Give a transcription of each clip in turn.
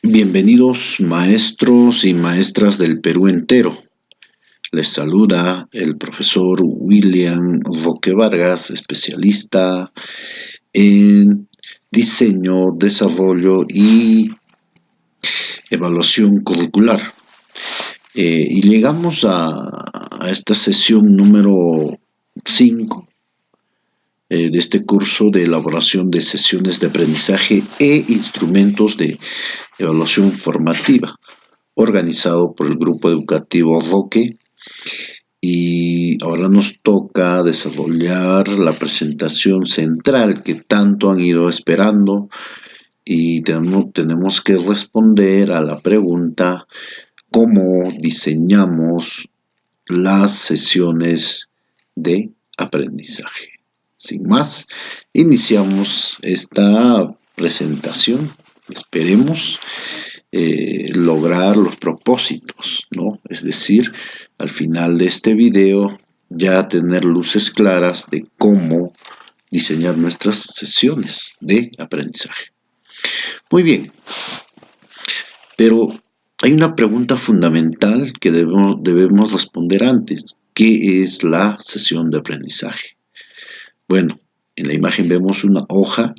Bienvenidos maestros y maestras del Perú entero. Les saluda el profesor William Roque Vargas, especialista en diseño, desarrollo y evaluación curricular. Y llegamos a esta sesión número 5 de este curso de elaboración de sesiones de aprendizaje e instrumentos de evaluación formativa, organizado por el Grupo Educativo Roque. Y ahora nos toca desarrollar la presentación central que tanto han ido esperando y tenemos que responder a la pregunta: ¿cómo diseñamos las sesiones de aprendizaje? Sin más, iniciamos esta presentación. Esperemos lograr los propósitos, ¿no? Es decir, al final de este video ya tener luces claras de cómo diseñar nuestras sesiones de aprendizaje. Muy bien, pero hay una pregunta fundamental que debemos responder antes. ¿Qué es la sesión de aprendizaje? Bueno, en la imagen vemos una hoja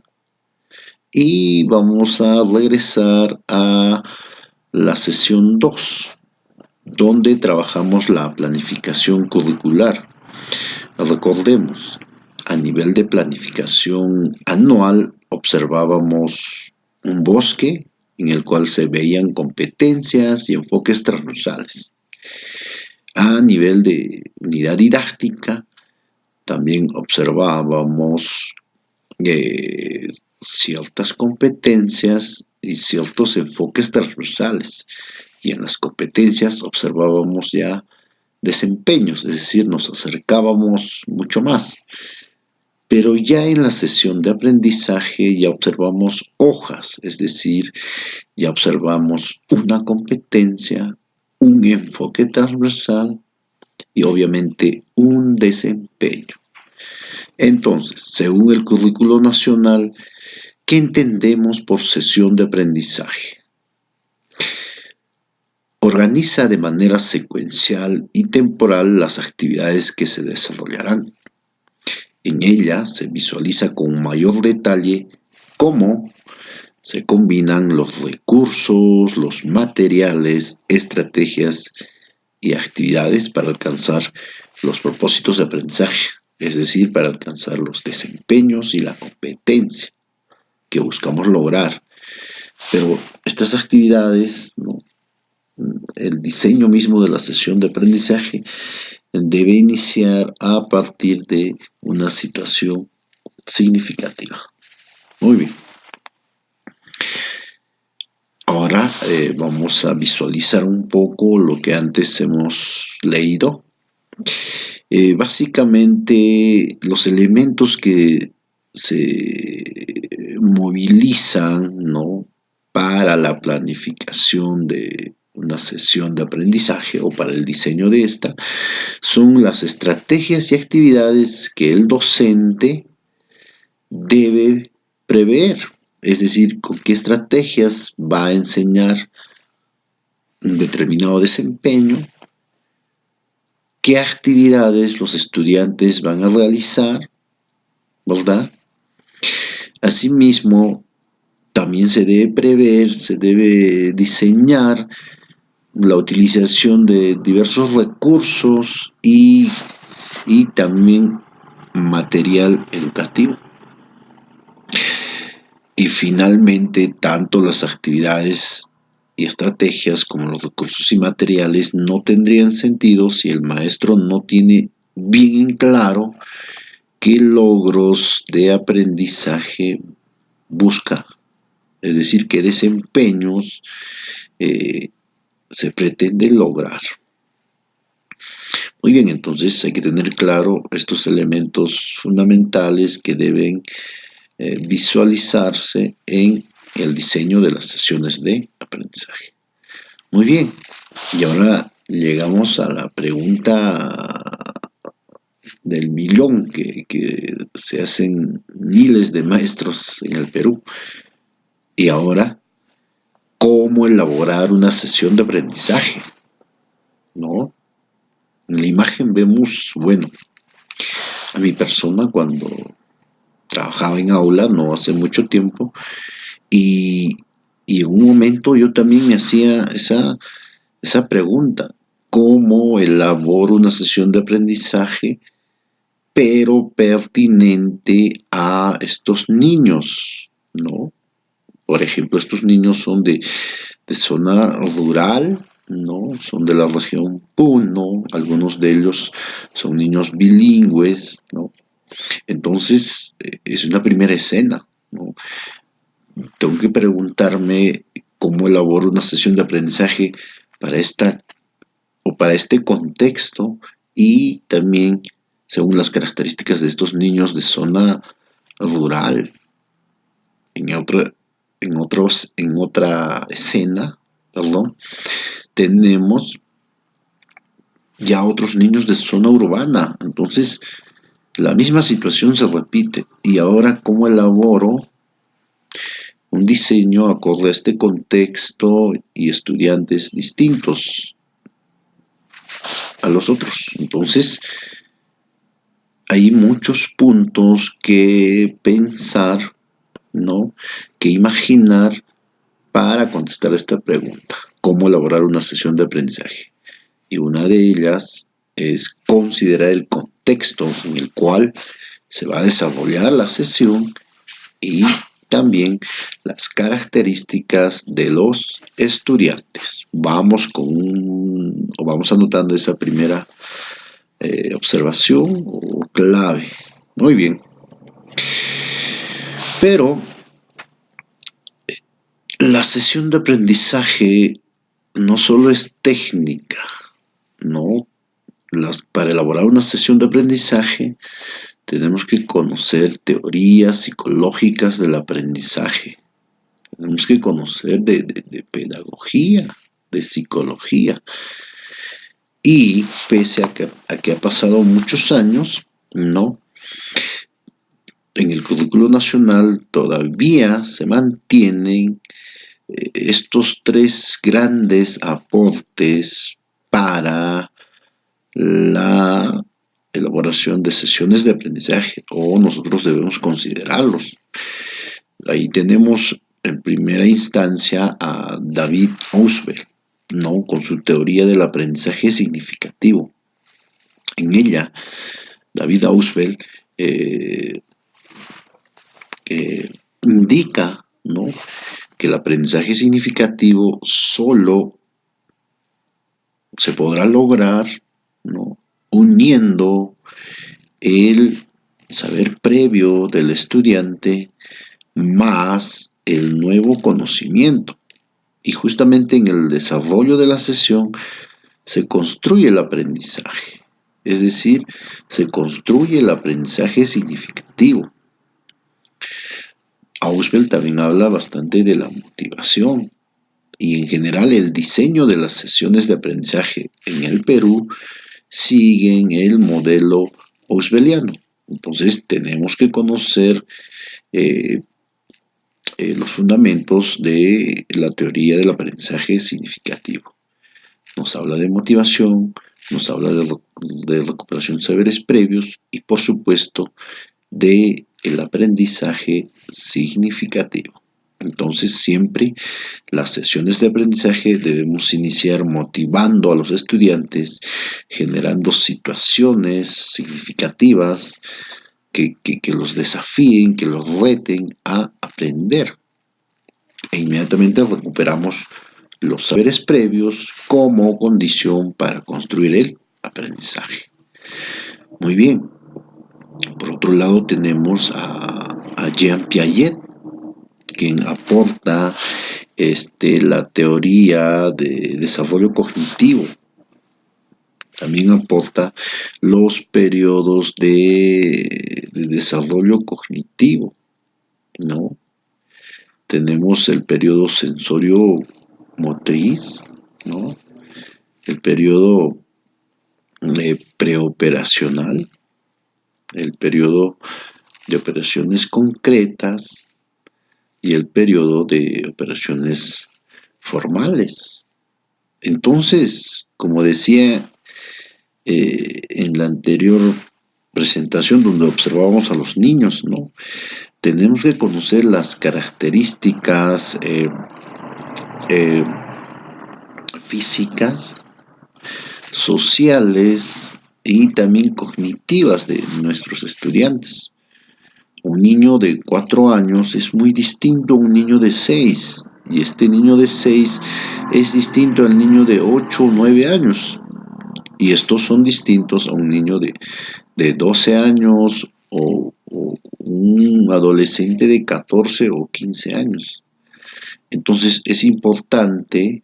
y vamos a regresar a la sesión 2, donde trabajamos la planificación curricular. Recordemos, a nivel de planificación anual observábamos un bosque en el cual se veían competencias y enfoques transversales. A nivel de unidad didáctica también observábamos ciertas competencias y ciertos enfoques transversales. Y en las competencias observábamos ya desempeños, es decir, nos acercábamos mucho más. Pero ya en la sesión de aprendizaje ya observamos hojas, es decir, ya observamos una competencia, un enfoque transversal y obviamente un desempeño. Entonces, según el currículo nacional, ¿qué entendemos por sesión de aprendizaje? Organiza de manera secuencial y temporal las actividades que se desarrollarán. En ella se visualiza con mayor detalle cómo se combinan los recursos, los materiales, estrategias y actividades para alcanzar los propósitos de aprendizaje, es decir, para alcanzar los desempeños y la competencia que buscamos lograr. Pero estas actividades, ¿no?, el diseño mismo de la sesión de aprendizaje debe iniciar a partir de una situación significativa. Muy bien. Ahora vamos a visualizar un poco lo que antes hemos leído. Básicamente, los elementos que se movilizan, ¿no?, para la planificación de una sesión de aprendizaje o para el diseño de esta son las estrategias y actividades que el docente debe prever. Es decir, con qué estrategias va a enseñar un determinado desempeño, qué actividades los estudiantes van a realizar, ¿verdad? Asimismo, también se debe prever, se debe diseñar la utilización de diversos recursos y también material educativo. Y finalmente, tanto las actividades y estrategias como los recursos y materiales no tendrían sentido si el maestro no tiene bien en claro qué logros de aprendizaje busca, es decir, qué desempeños se pretende lograr. Muy bien, entonces hay que tener claro estos elementos fundamentales que deben visualizarse en el diseño de las sesiones de aprendizaje. Muy bien, y ahora llegamos a la pregunta del millón que se hacen miles de maestros en el Perú. Y ahora, cómo elaborar una sesión de aprendizaje, ¿no? En la imagen vemos, bueno, a mi persona cuando trabajaba en aula, no hace mucho tiempo, y, y en un momento yo también me hacía esa pregunta, ¿cómo elaboro una sesión de aprendizaje, pero pertinente a estos niños, ¿no? Por ejemplo, estos niños son de zona rural, ¿no? Son de la región Puno, algunos de ellos son niños bilingües, ¿no? Entonces, es una primera escena, ¿no? Tengo que preguntarme cómo elaboro una sesión de aprendizaje para esta o para este contexto y también según las características de estos niños de zona rural. En otra, en otra escena, perdón, tenemos ya otros niños de zona urbana. Entonces, la misma situación se repite. Y ahora, ¿cómo elaboro un diseño acorde a este contexto y estudiantes distintos a los otros? Entonces, hay muchos puntos que pensar, ¿no? Que imaginar para contestar esta pregunta. ¿Cómo elaborar una sesión de aprendizaje? Y una de ellas es considerar el contexto en el cual se va a desarrollar la sesión y también las características de los estudiantes. Vamos anotando esa primera observación o clave. Muy bien. Pero la sesión de aprendizaje no solo es técnica, ¿no? Para elaborar una sesión de aprendizaje tenemos que conocer teorías psicológicas del aprendizaje. Tenemos que conocer de pedagogía, de psicología. Y pese a que ha pasado muchos años, ¿no? En el currículo nacional todavía se mantienen estos tres grandes aportes para la elaboración de sesiones de aprendizaje, o nosotros debemos considerarlos. Ahí tenemos en primera instancia a David Ausubel, ¿no? Con su teoría del aprendizaje significativo. En ella, David Ausubel indica, ¿no? Que el aprendizaje significativo solo se podrá lograr, ¿no? Uniendo el saber previo del estudiante más el nuevo conocimiento. Y justamente en el desarrollo de la sesión se construye el aprendizaje, es decir, se construye el aprendizaje significativo. Ausubel también habla bastante de la motivación y en general el diseño de las sesiones de aprendizaje en el Perú siguen el modelo ausubeliano. Entonces tenemos que conocer los fundamentos de la teoría del aprendizaje significativo. Nos habla de motivación, nos habla de recuperación de saberes previos y por supuesto de el aprendizaje significativo. Entonces siempre las sesiones de aprendizaje debemos iniciar motivando a los estudiantes, generando situaciones significativas que los desafíen, que los reten a aprender. E inmediatamente recuperamos los saberes previos como condición para construir el aprendizaje. Muy bien. Por otro lado tenemos a Jean Piaget, quien aporta la teoría de desarrollo cognitivo. También aporta los periodos de desarrollo cognitivo, ¿no? Tenemos el periodo sensorio motriz, ¿no? El periodo preoperacional, el periodo de operaciones concretas y el periodo de operaciones formales. Entonces, como decía en la anterior presentación donde observábamos a los niños, ¿no? Tenemos que conocer las características eh, físicas, sociales y también cognitivas de nuestros estudiantes. Un niño de 4 años es muy distinto a un niño de 6, y este niño de 6 es distinto al niño de 8 o 9 años, y estos son distintos a un niño de 12 años o un adolescente de 14 o 15 años. Entonces es importante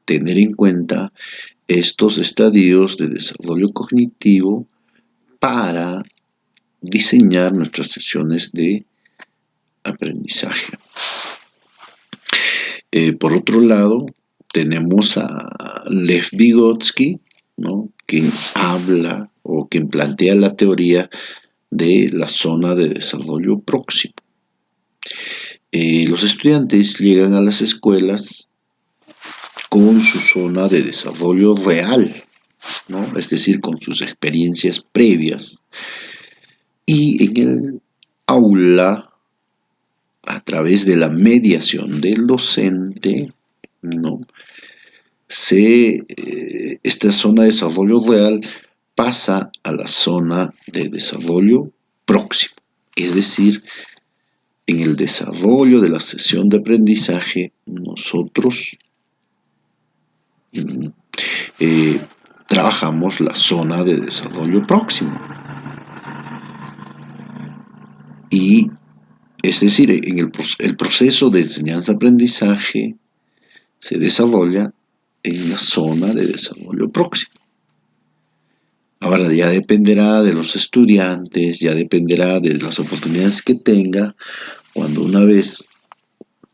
tener en cuenta estos estadios de desarrollo cognitivo para diseñar nuestras sesiones de aprendizaje. Por otro lado, tenemos a Lev Vygotsky, ¿no? Quien habla o quien plantea la teoría de la zona de desarrollo próximo. Los estudiantes llegan a las escuelas con su zona de desarrollo real, ¿no? Es decir, con sus experiencias previas. Y en el aula, a través de la mediación del docente, ¿no? Esta zona de desarrollo real pasa a la zona de desarrollo próximo. Es decir, en el desarrollo de la sesión de aprendizaje, nosotros trabajamos la zona de desarrollo próximo. Y es decir, en el proceso de enseñanza-aprendizaje se desarrolla en la zona de desarrollo próximo. Ahora ya dependerá de los estudiantes, ya dependerá de las oportunidades que tenga cuando una vez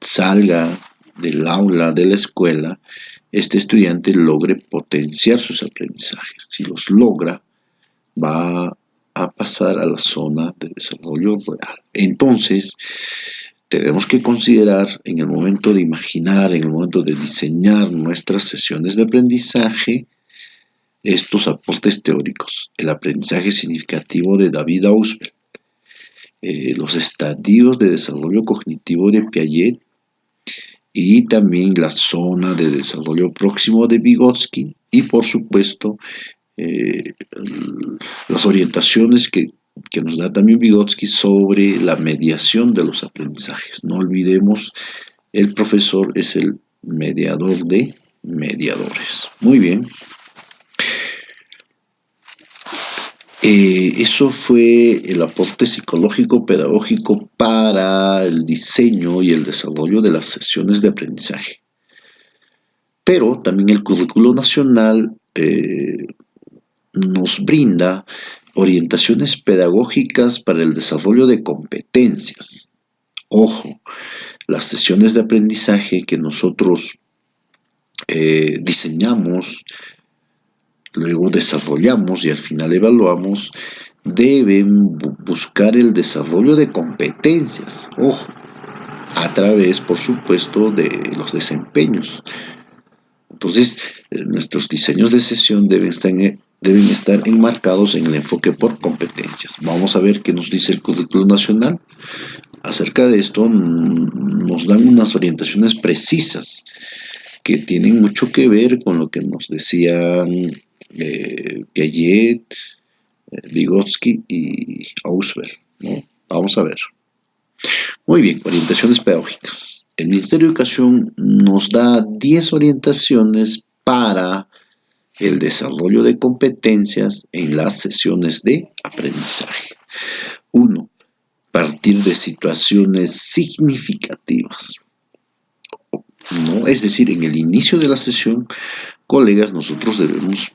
salga del aula de la escuela, este estudiante logre potenciar sus aprendizajes. Si los logra, va a pasar a la zona de desarrollo real. Entonces, tenemos que considerar en el momento de imaginar, en el momento de diseñar nuestras sesiones de aprendizaje, estos aportes teóricos. El aprendizaje significativo de David Ausubel, los estadios de desarrollo cognitivo de Piaget y también la zona de desarrollo próximo de Vygotsky y por supuesto las orientaciones que nos da también Vygotsky sobre la mediación de los aprendizajes. No olvidemos, el profesor es el mediador de mediadores. Muy bien. Eso fue el aporte psicológico pedagógico para el diseño y el desarrollo de las sesiones de aprendizaje. Pero también el currículo nacional nos brinda orientaciones pedagógicas para el desarrollo de competencias. Ojo, las sesiones de aprendizaje que nosotros diseñamos, luego desarrollamos y al final evaluamos, deben buscar el desarrollo de competencias, ojo, a través, por supuesto, de los desempeños. Entonces, nuestros diseños de sesión deben estar enmarcados en el enfoque por competencias. Vamos a ver qué nos dice el currículo nacional. Acerca de esto nos dan unas orientaciones precisas que tienen mucho que ver con lo que nos decían Piaget, Vygotsky y Ausubel, ¿no? Vamos a ver. Muy bien, orientaciones pedagógicas. El Ministerio de Educación nos da 10 orientaciones para el desarrollo de competencias en las sesiones de aprendizaje. 1. Partir de situaciones significativas, ¿no? Es decir, en el inicio de la sesión, colegas, nosotros debemos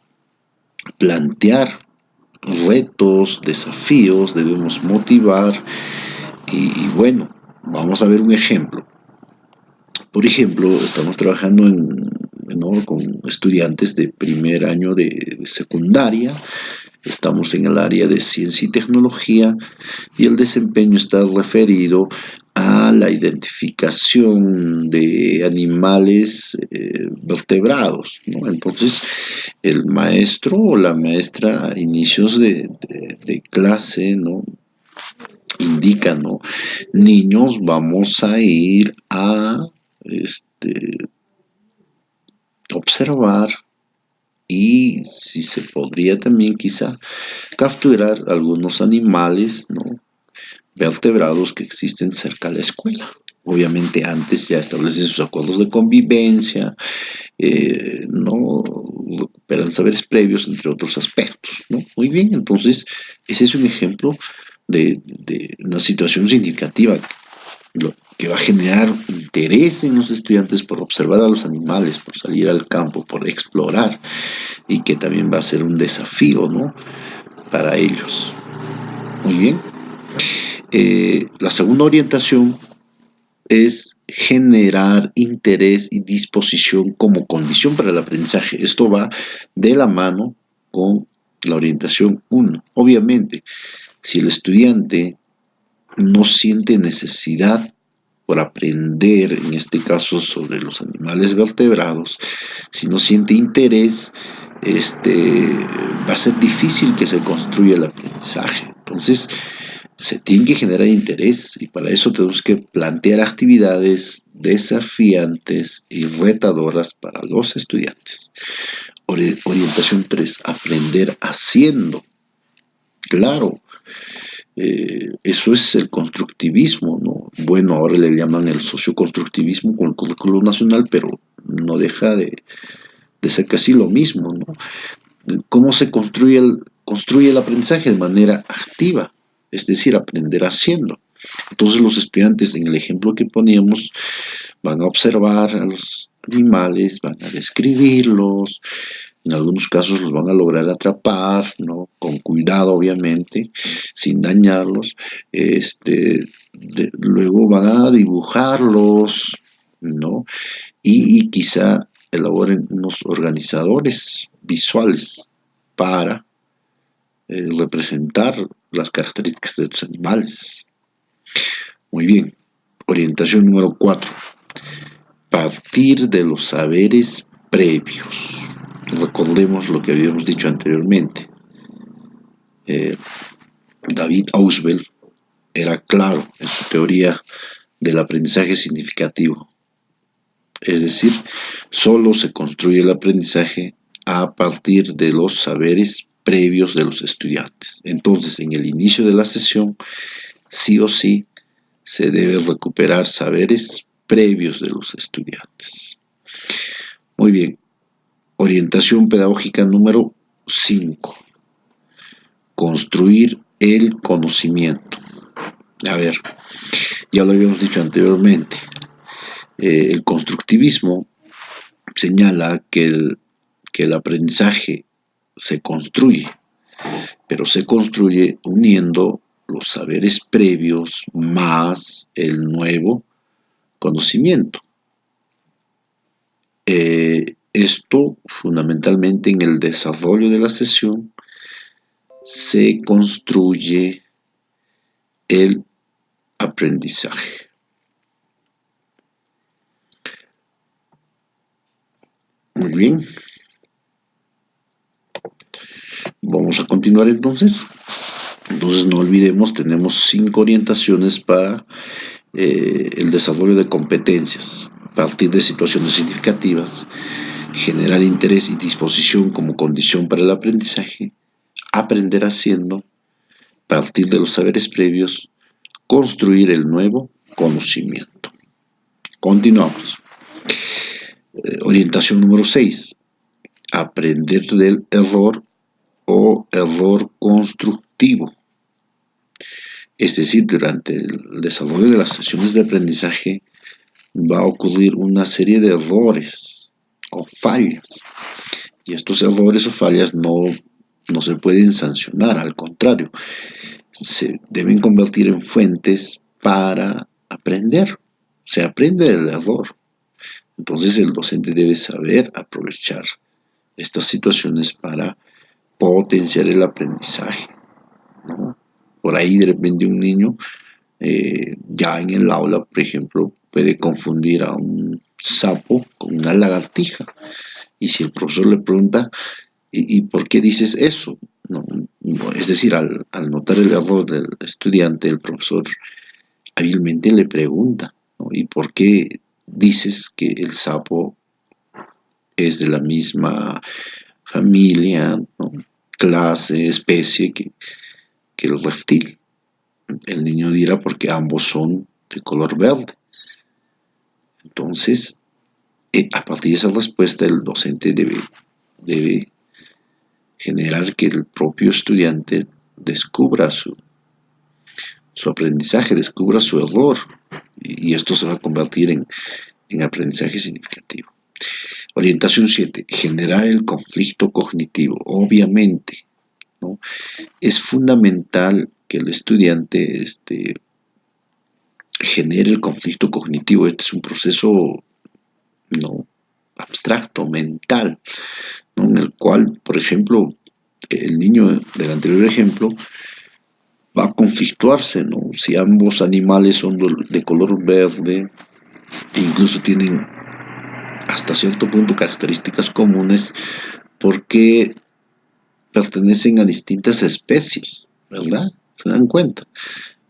plantear retos, desafíos, debemos motivar y bueno, vamos a ver un ejemplo. Por ejemplo, estamos trabajando con estudiantes de primer año de secundaria, estamos en el área de ciencia y tecnología y el desempeño está referido a a la identificación de animales vertebrados, ¿no? Entonces, el maestro o la maestra a inicios de clase, ¿no? Indica, ¿no? Niños, vamos a ir a observar y si se podría también quizá capturar algunos animales, ¿no? Vertebrados que existen cerca de la escuela. Obviamente antes ya establecen sus acuerdos de convivencia, no recuperan saberes previos, entre otros aspectos, ¿no? Muy bien, entonces ese es un ejemplo de una situación significativa lo que va a generar interés en los estudiantes por observar a los animales, por salir al campo, por explorar, y que también va a ser un desafío, ¿no? Para ellos. Muy bien. La segunda orientación es generar interés y disposición como condición para el aprendizaje. Esto va de la mano con la orientación 1. Obviamente, si el estudiante no siente necesidad por aprender, en este caso sobre los animales vertebrados, si no siente interés, va a ser difícil que se construya el aprendizaje. Entonces, se tiene que generar interés y para eso tenemos que plantear actividades desafiantes y retadoras para los estudiantes. Orientación 3, aprender haciendo. Claro, eso es el constructivismo, ¿no? Bueno, ahora le llaman el socioconstructivismo con el currículo nacional, pero no deja de ser casi lo mismo, ¿no? ¿Cómo se construye el aprendizaje? De manera activa, es decir, aprender haciendo. Entonces los estudiantes, en el ejemplo que poníamos, van a observar a los animales, van a describirlos, en algunos casos los van a lograr atrapar, ¿no? Con cuidado, obviamente, sin dañarlos. Luego van a dibujarlos, ¿no? Y quizá elaboren unos organizadores visuales para representar las características de estos animales. Muy bien. Orientación número 4. Partir de los saberes previos. Recordemos lo que habíamos dicho anteriormente. David Ausubel era claro en su teoría del aprendizaje significativo. Es decir, solo se construye el aprendizaje a partir de los saberes previos de los estudiantes. Entonces, en el inicio de la sesión, sí o sí, se debe recuperar saberes previos de los estudiantes. Muy bien. Orientación pedagógica número 5. Construir el conocimiento. A ver, ya lo habíamos dicho anteriormente. El constructivismo señala que el aprendizaje se construye, pero se construye uniendo los saberes previos más el nuevo conocimiento. Esto fundamentalmente en el desarrollo de la sesión se construye el aprendizaje. Muy bien. Vamos a continuar entonces. Entonces no olvidemos, tenemos 5 orientaciones para el desarrollo de competencias, partir de situaciones significativas, generar interés y disposición como condición para el aprendizaje, aprender haciendo, partir de los saberes previos, construir el nuevo conocimiento. Continuamos. Orientación número 6. Aprender del error o error constructivo. Es decir, durante el desarrollo de las sesiones de aprendizaje va a ocurrir una serie de errores o fallas. Y estos errores o fallas no se pueden sancionar, al contrario, se deben convertir en fuentes para aprender. Se aprende del error. Entonces el docente debe saber aprovechar estas situaciones para potenciar el aprendizaje, ¿no? Por ahí de repente un niño Ya en el aula, por ejemplo, puede confundir a un sapo con una lagartija. Y si el profesor le pregunta, ¿y por qué dices eso? No, no, es decir, al notar el error del estudiante, el profesor hábilmente le pregunta, ¿no? ¿Y por qué dices que el sapo es de la misma familia, ¿no? Clase, especie que el reptil? El niño dirá porque ambos son de color verde. Entonces, a partir de esa respuesta, el docente debe generar que el propio estudiante descubra su aprendizaje, descubra su error, y esto se va a convertir en aprendizaje significativo. Orientación 7, generar el conflicto cognitivo. Obviamente, ¿no? Es fundamental que el estudiante genere el conflicto cognitivo. Este es un proceso, no abstracto, mental, ¿no? En el cual, por ejemplo, el niño del anterior ejemplo va a conflictuarse, ¿no? Si ambos animales son de color verde e incluso tienen hasta cierto punto características comunes, porque pertenecen a distintas especies, ¿verdad? ¿Se dan cuenta?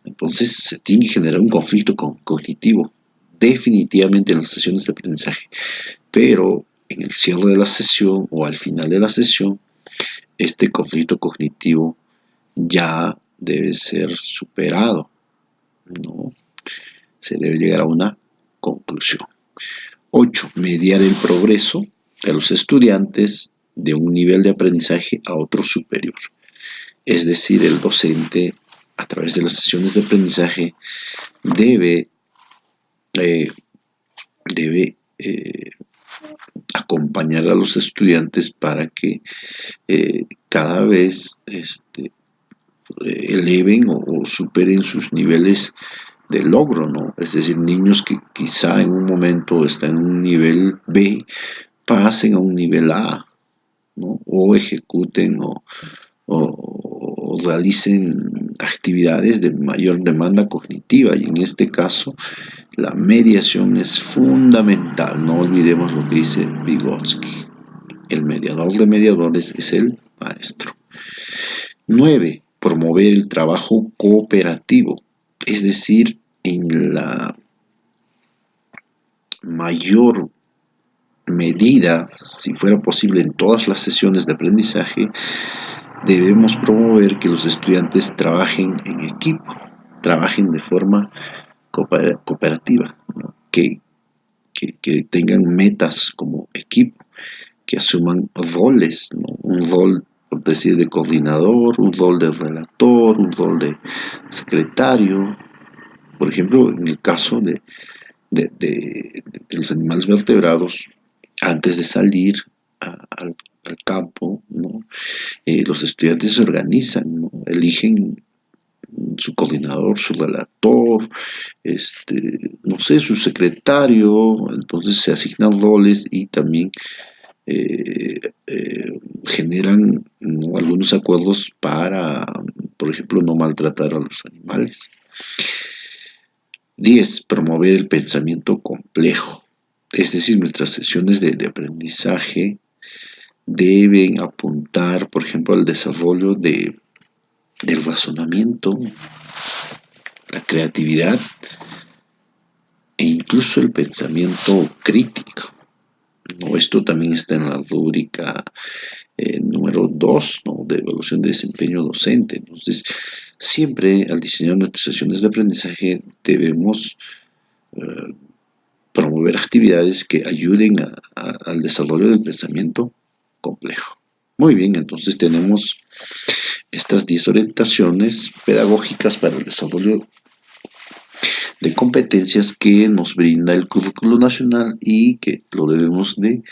Entonces se tiene que generar un conflicto cognitivo, definitivamente en las sesiones de aprendizaje, pero en el cierre de la sesión o al final de la sesión, este conflicto cognitivo ya debe ser superado, ¿no? Se debe llegar a una conclusión. 8. Mediar el progreso de los estudiantes de un nivel de aprendizaje a otro superior. Es decir, el docente, a través de las sesiones de aprendizaje, debe, eh, debe acompañar a los estudiantes para que cada vez eleven o superen sus niveles de logro, ¿no? Es decir, niños que quizá en un momento están en un nivel B, pasen a un nivel A, ¿no? O ejecuten o realicen actividades de mayor demanda cognitiva, y en este caso la mediación es fundamental. No olvidemos lo que dice Vygotsky: el mediador de mediadores es el maestro. 9. Promover el trabajo cooperativo, es decir, en la mayor medida, si fuera posible en todas las sesiones de aprendizaje, debemos promover que los estudiantes trabajen en equipo, trabajen de forma cooperativa, ¿no? Que tengan metas como equipo, que asuman roles, ¿no? Un rol, por decir, de coordinador, un rol de relator, un rol de secretario. Por ejemplo, en el caso de los animales vertebrados, antes de salir al campo, ¿no? Los estudiantes se organizan, ¿no? Eligen su coordinador, su relator, no sé, su secretario. Entonces se asignan roles y también eh, generan, ¿no?, algunos acuerdos para, por ejemplo, no maltratar a los animales. 10. Promover el pensamiento complejo. Es decir, nuestras sesiones de aprendizaje deben apuntar, por ejemplo, al desarrollo del razonamiento, la creatividad e incluso el pensamiento crítico, ¿no? Esto también está en la rúbrica número 2, ¿no?, de evaluación de desempeño docente. Entonces, siempre al diseñar nuestras sesiones de aprendizaje debemos promover actividades que ayuden al desarrollo del pensamiento complejo. Muy bien, entonces tenemos estas 10 orientaciones pedagógicas para el desarrollo de competencias que nos brinda el currículo nacional y que lo debemos de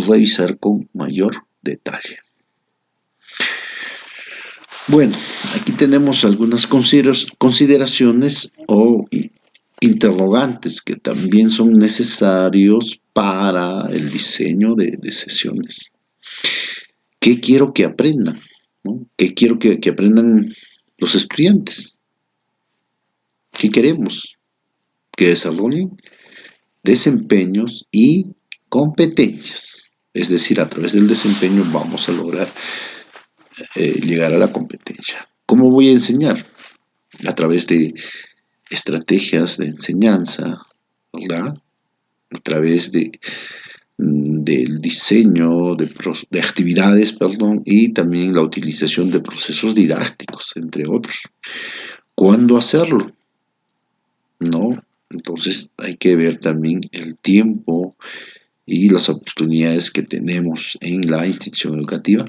revisar con mayor detalle. Bueno, aquí tenemos algunas consideraciones o interrogantes que también son necesarios para el diseño de sesiones. ¿Qué quiero que aprendan? ¿No? ¿Qué quiero que aprendan los estudiantes? ¿Qué queremos? Que desarrollen desempeños y competencias. Es decir, a través del desempeño vamos a lograr llegar a la competencia. ¿Cómo voy a enseñar? A través de estrategias de enseñanza, ¿verdad? A través del diseño de actividades, perdón, y también la utilización de procesos didácticos, entre otros. ¿Cuándo hacerlo? ¿No? Entonces hay que ver también el tiempo y las oportunidades que tenemos en la institución educativa.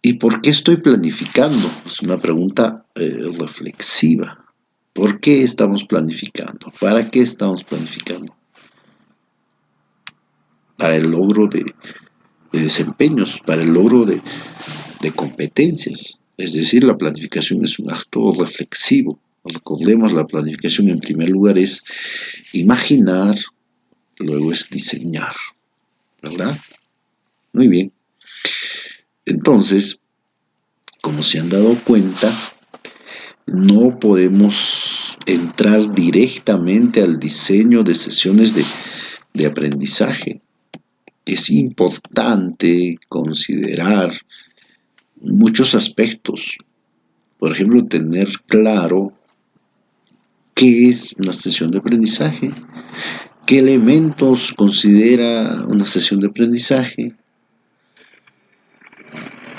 ¿Y por qué estoy planificando? Es una pregunta reflexiva. ¿Por qué estamos planificando? ¿Para qué estamos planificando? Para el logro de desempeños, para el logro de competencias. Es decir, la planificación es un acto reflexivo. Recordemos, la planificación en primer lugar es imaginar, luego es diseñar, ¿verdad? Muy bien. Entonces, como se han dado cuenta, no podemos entrar directamente al diseño de sesiones de aprendizaje. Es importante considerar muchos aspectos. Por ejemplo, tener claro qué es una sesión de aprendizaje, qué elementos considera una sesión de aprendizaje,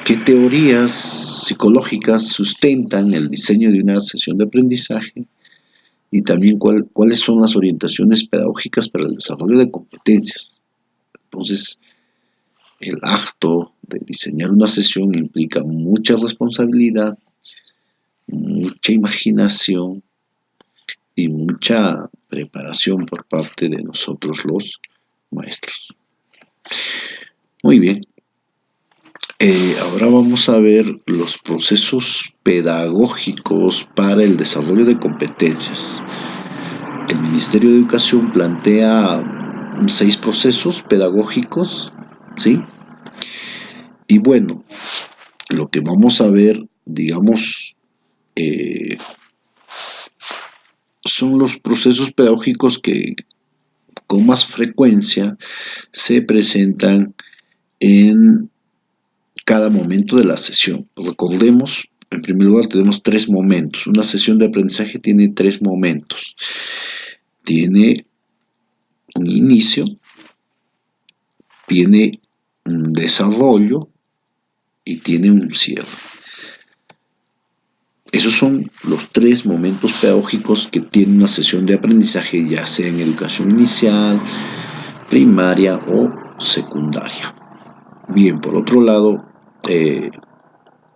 qué teorías psicológicas sustentan el diseño de una sesión de aprendizaje y también cuáles son las orientaciones pedagógicas para el desarrollo de competencias. Entonces, el acto de diseñar una sesión implica mucha responsabilidad, mucha imaginación y mucha preparación por parte de nosotros los maestros. Muy bien. Ahora vamos a ver los procesos pedagógicos para el desarrollo de competencias. El Ministerio de Educación plantea 6 procesos pedagógicos, ¿sí? Y bueno, lo que vamos a ver, digamos, son los procesos pedagógicos que con más frecuencia se presentan en cada momento de la sesión. Recordemos, en primer lugar, tenemos 3 momentos. Una sesión de aprendizaje tiene 3 momentos. Tiene un inicio, tiene un desarrollo y tiene un cierre. Esos son los 3 momentos pedagógicos que tiene una sesión de aprendizaje, ya sea en educación inicial, primaria o secundaria. Bien, por otro lado,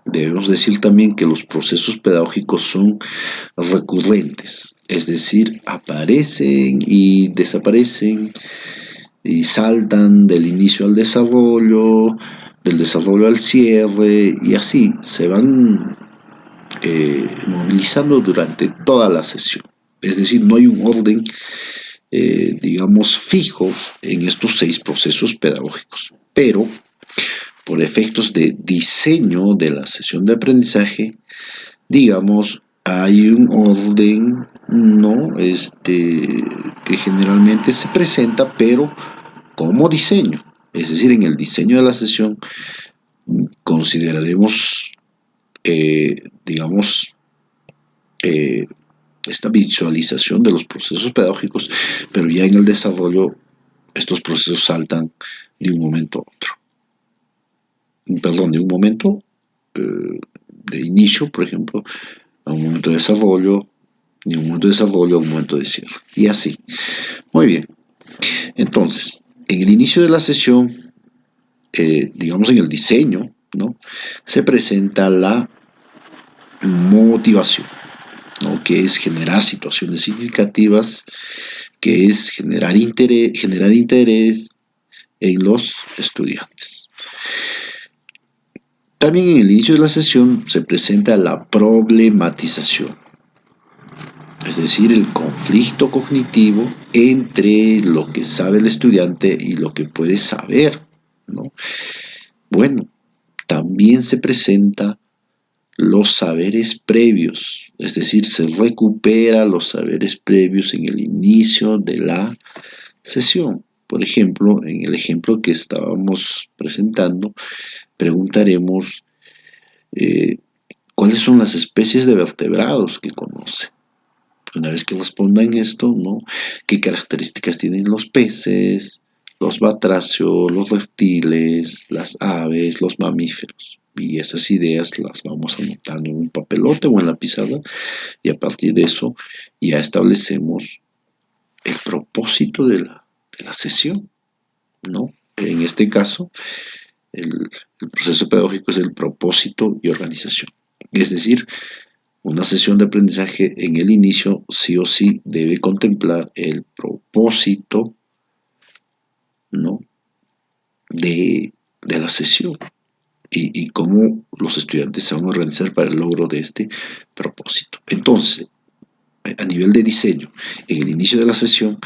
debemos decir también que los procesos pedagógicos son recurrentes, es decir, aparecen y desaparecen y saltan del inicio al desarrollo, del desarrollo al cierre, y así se van movilizando durante toda la sesión. Es decir, no hay un orden, digamos, fijo en estos 6 procesos pedagógicos, pero por efectos de diseño de la sesión de aprendizaje, digamos, hay un orden, ¿no? Que generalmente se presenta, pero como diseño. Es decir, en el diseño de la sesión consideraremos, digamos, esta visualización de los procesos pedagógicos, pero ya en el desarrollo estos procesos saltan de un momento a otro. Perdón, de un momento de inicio, por ejemplo, a un momento de desarrollo, de un momento de desarrollo a un momento de cierre. Y así. Muy bien. Entonces, en el inicio de la sesión, digamos en el diseño, ¿no? Se presenta la motivación, ¿no? Que es generar situaciones significativas, que es generar interés en los estudiantes. También en el inicio de la sesión se presenta la problematización, es decir, el conflicto cognitivo entre lo que sabe el estudiante y lo que puede saber, ¿no? Bueno, también se presenta los saberes previos, es decir, se recupera los saberes previos en el inicio de la sesión. Por ejemplo, en el ejemplo que estábamos presentando, preguntaremos cuáles son las especies de vertebrados que conoce. Una vez que respondan esto, ¿no? ¿Qué características tienen los peces, los batracios, los reptiles, las aves, los mamíferos? Y esas ideas las vamos anotando en un papelote o en la pizarra, y a partir de eso ya establecemos el propósito de la sesión, ¿no? En este caso, el proceso pedagógico es el propósito y organización. Es decir, una sesión de aprendizaje en el inicio sí o sí debe contemplar el propósito, ¿no? de la sesión y cómo los estudiantes se van a organizar para el logro de este propósito. Entonces, a nivel de diseño, en el inicio de la sesión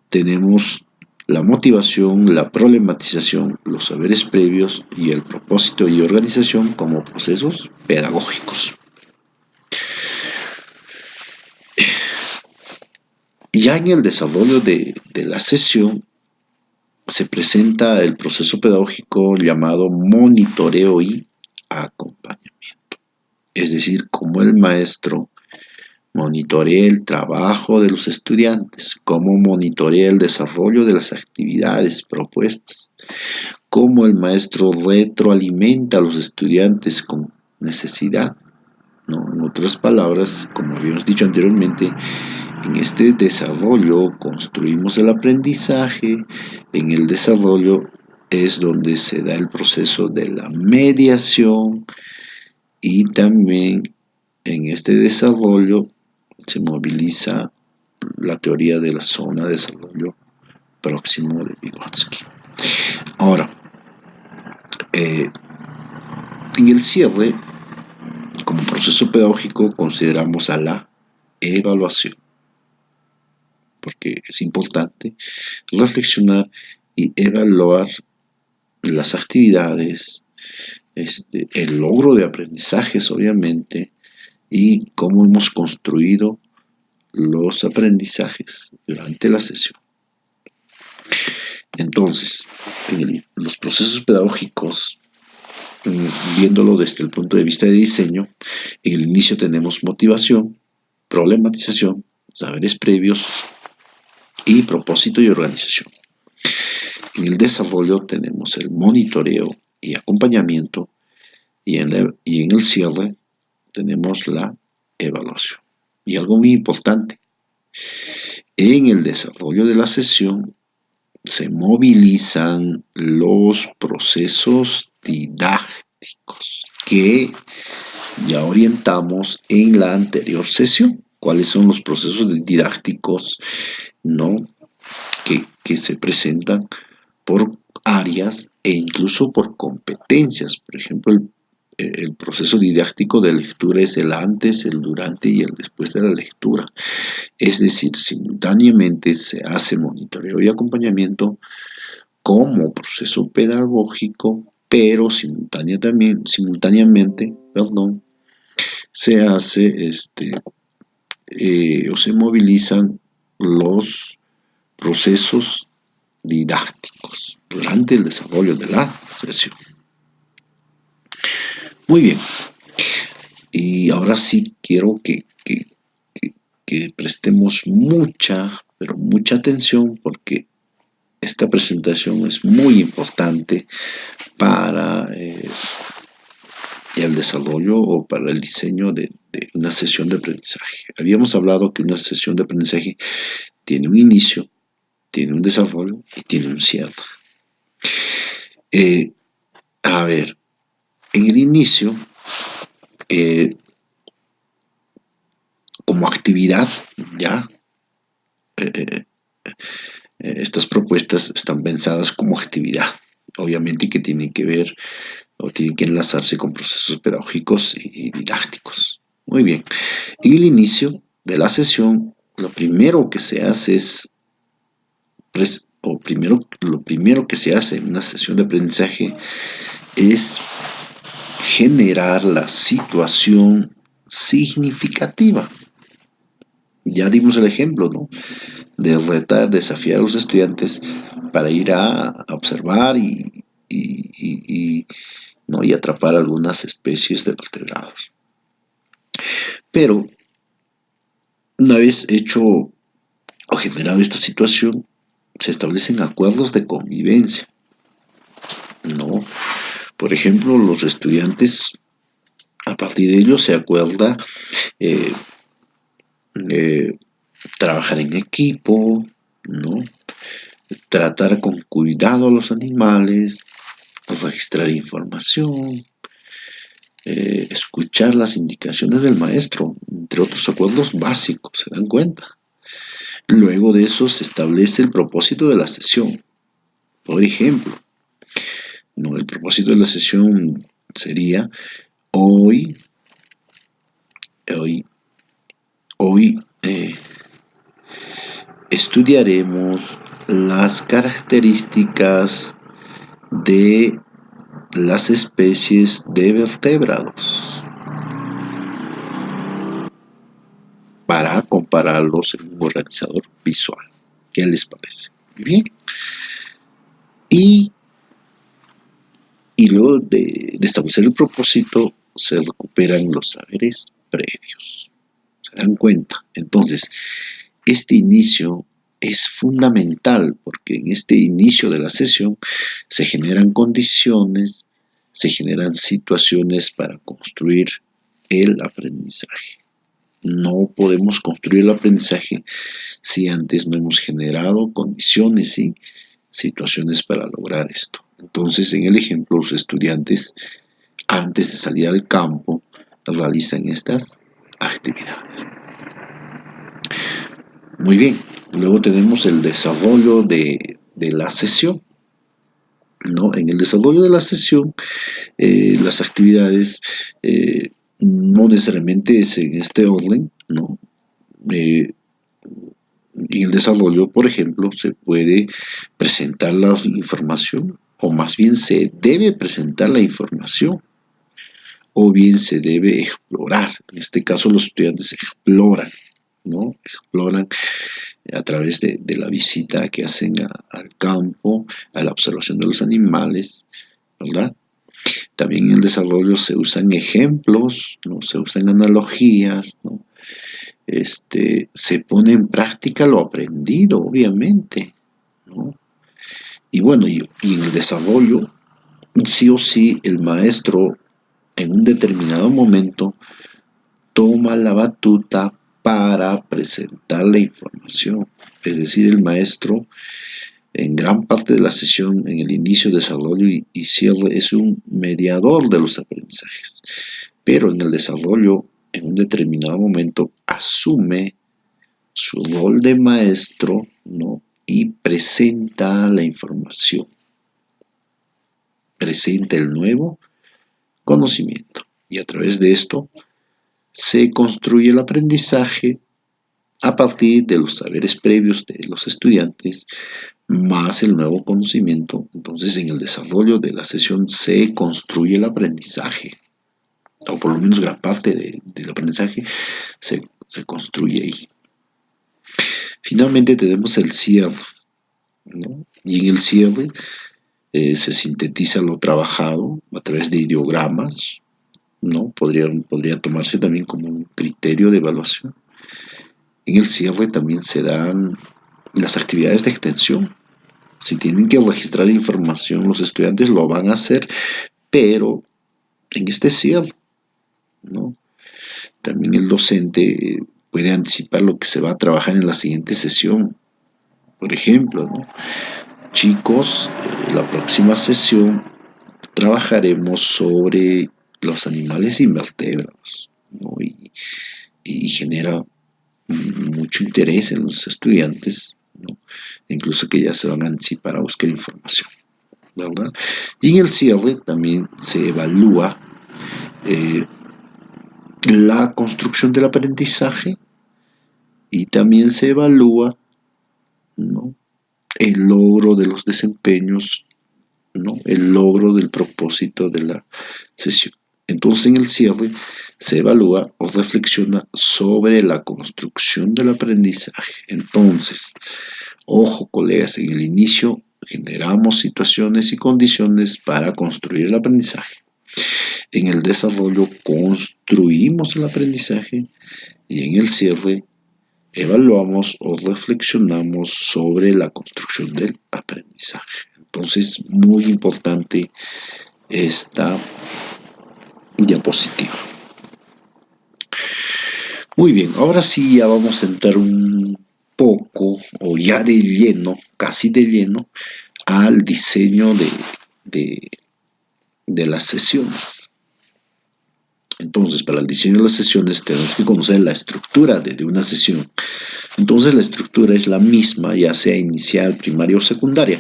tenemos la motivación, la problematización, los saberes previos y el propósito y organización como procesos pedagógicos. Ya en el desarrollo de la sesión se presenta el proceso pedagógico llamado monitoreo y acompañamiento. Es decir, cómo el maestro monitorea el trabajo de los estudiantes, cómo monitorea el desarrollo de las actividades propuestas, cómo el maestro retroalimenta a los estudiantes con necesidad, ¿no? En otras palabras, como habíamos dicho anteriormente, en este desarrollo construimos el aprendizaje, en el desarrollo es donde se da el proceso de la mediación y también en este desarrollo se moviliza la teoría de la zona de desarrollo próximo de Vygotsky. Ahora, en el cierre, como proceso pedagógico, consideramos a la evaluación, porque es importante reflexionar y evaluar las actividades, el logro de aprendizajes, obviamente, y cómo hemos construido los aprendizajes durante la sesión. Entonces, los procesos pedagógicos, viéndolo desde el punto de vista de diseño, en el inicio tenemos motivación, problematización, saberes previos y propósito y organización. En el desarrollo tenemos el monitoreo y acompañamiento y en el cierre tenemos la evaluación. Y algo muy importante, en el desarrollo de la sesión se movilizan los procesos didácticos que ya orientamos en la anterior sesión. ¿Cuáles son los procesos didácticos, ¿no? que se presentan por áreas e incluso por competencias? Por ejemplo, el proceso didáctico de lectura es el antes, el durante y el después de la lectura. Es decir, simultáneamente se hace monitoreo y acompañamiento como proceso pedagógico, pero simultáneamente, se hace o se movilizan los procesos didácticos durante el desarrollo de la sesión. Muy bien, y ahora sí quiero que prestemos mucha, pero mucha atención, porque esta presentación es muy importante para el desarrollo o para el diseño de una sesión de aprendizaje. Habíamos hablado que una sesión de aprendizaje tiene un inicio, tiene un desarrollo y tiene un cierre. A ver, en el inicio, como actividad, ya, estas propuestas están pensadas como actividad, obviamente, que tienen que ver o tienen que enlazarse con procesos pedagógicos y didácticos. Muy bien, en el inicio de la sesión, lo primero que se hace es, lo primero que se hace en una sesión de aprendizaje es generar la situación significativa. Ya dimos el ejemplo, ¿no? De retar, desafiar a los estudiantes para ir a observar ¿no? y atrapar algunas especies de vertebrados. Pero una vez hecho o generado esta situación, se establecen acuerdos de convivencia, ¿no? Por ejemplo, los estudiantes, a partir de ello, se acuerda eh, eh, trabajar en equipo, ¿no? Tratar con cuidado a los animales, registrar información, escuchar las indicaciones del maestro, entre otros acuerdos básicos, ¿se dan cuenta? Luego de eso se establece el propósito de la sesión. Por ejemplo, ¿no? El propósito de la sesión sería hoy, hoy, hoy estudiaremos las características de las especies de vertebrados para compararlos en un organizador visual. ¿Qué les parece? Bien. Y, y luego de establecer el propósito, se recuperan los saberes previos. ¿Se dan cuenta? Entonces, este inicio es fundamental porque en este inicio de la sesión se generan condiciones, se generan situaciones para construir el aprendizaje. No podemos construir el aprendizaje si antes no hemos generado condiciones y situaciones para lograr esto. Entonces, en el ejemplo, los estudiantes, antes de salir al campo, realizan estas actividades. Muy bien, luego tenemos el desarrollo de la sesión, ¿no? En el desarrollo de la sesión, las actividades no necesariamente es en este orden, ¿no? En el desarrollo, por ejemplo, se puede presentar la información, o más bien se debe presentar la información, o bien se debe explorar. En este caso, los estudiantes exploran, ¿no? Exploran a través de la visita que hacen al campo, a la observación de los animales, ¿verdad? También en el desarrollo se usan ejemplos, ¿no? Se usan analogías, ¿no? Se pone en práctica lo aprendido, obviamente, ¿no? Y bueno, y en el desarrollo, sí o sí, el maestro en un determinado momento toma la batuta para presentar la información. Es decir, el maestro en gran parte de la sesión, en el inicio, desarrollo y cierre, es un mediador de los aprendizajes. Pero en el desarrollo, en un determinado momento, asume su rol de maestro, ¿no? Y presenta la información, presenta el nuevo conocimiento. Y a través de esto se construye el aprendizaje a partir de los saberes previos de los estudiantes más el nuevo conocimiento. Entonces, en el desarrollo de la sesión se construye el aprendizaje, o por lo menos gran parte del aprendizaje se construye ahí. Finalmente tenemos el cierre, ¿no? Y en el cierre se sintetiza lo trabajado a través de ideogramas, ¿no? Podría tomarse también como un criterio de evaluación. En el cierre también se dan las actividades de extensión. Si tienen que registrar información, los estudiantes lo van a hacer, pero en este cierre, ¿no? También el docente puede anticipar lo que se va a trabajar en la siguiente sesión. Por ejemplo, ¿no? Chicos, la próxima sesión trabajaremos sobre los animales invertebrados, ¿no? Y genera mucho interés en los estudiantes, ¿no? Incluso que ya se van a anticipar a buscar información, ¿verdad? Y en el cierre también se evalúa la construcción del aprendizaje y también se evalúa, ¿no? El logro de los desempeños, ¿no? El logro del propósito de la sesión. Entonces en el cierre se evalúa o reflexiona sobre la construcción del aprendizaje. Entonces, ojo colegas, en el inicio generamos situaciones y condiciones para construir el aprendizaje. En el desarrollo construimos el aprendizaje y en el cierre evaluamos o reflexionamos sobre la construcción del aprendizaje. Entonces, muy importante esta diapositiva. Muy bien, ahora sí ya vamos a entrar un poco o ya de lleno, casi de lleno, al diseño de las sesiones. Entonces, para el diseño de las sesiones tenemos que conocer la estructura de una sesión. Entonces, la estructura es la misma, ya sea inicial, primaria o secundaria,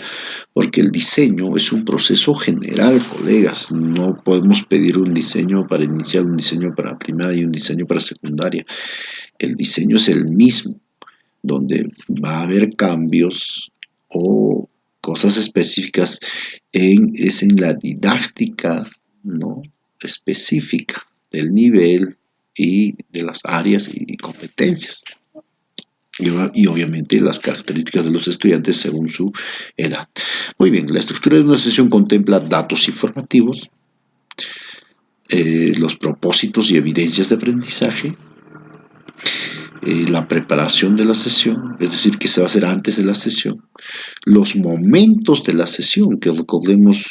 porque el diseño es un proceso general, colegas. No podemos pedir un diseño para inicial, un diseño para primaria y un diseño para secundaria. El diseño es el mismo, donde va a haber cambios o cosas específicas es en la didáctica, ¿no?, específica del nivel y de las áreas y competencias. Y obviamente las características de los estudiantes según su edad. Muy bien, la estructura de una sesión contempla datos informativos, los propósitos y evidencias de aprendizaje, la preparación de la sesión, es decir, que se va a hacer antes de la sesión, los momentos de la sesión, que recordemos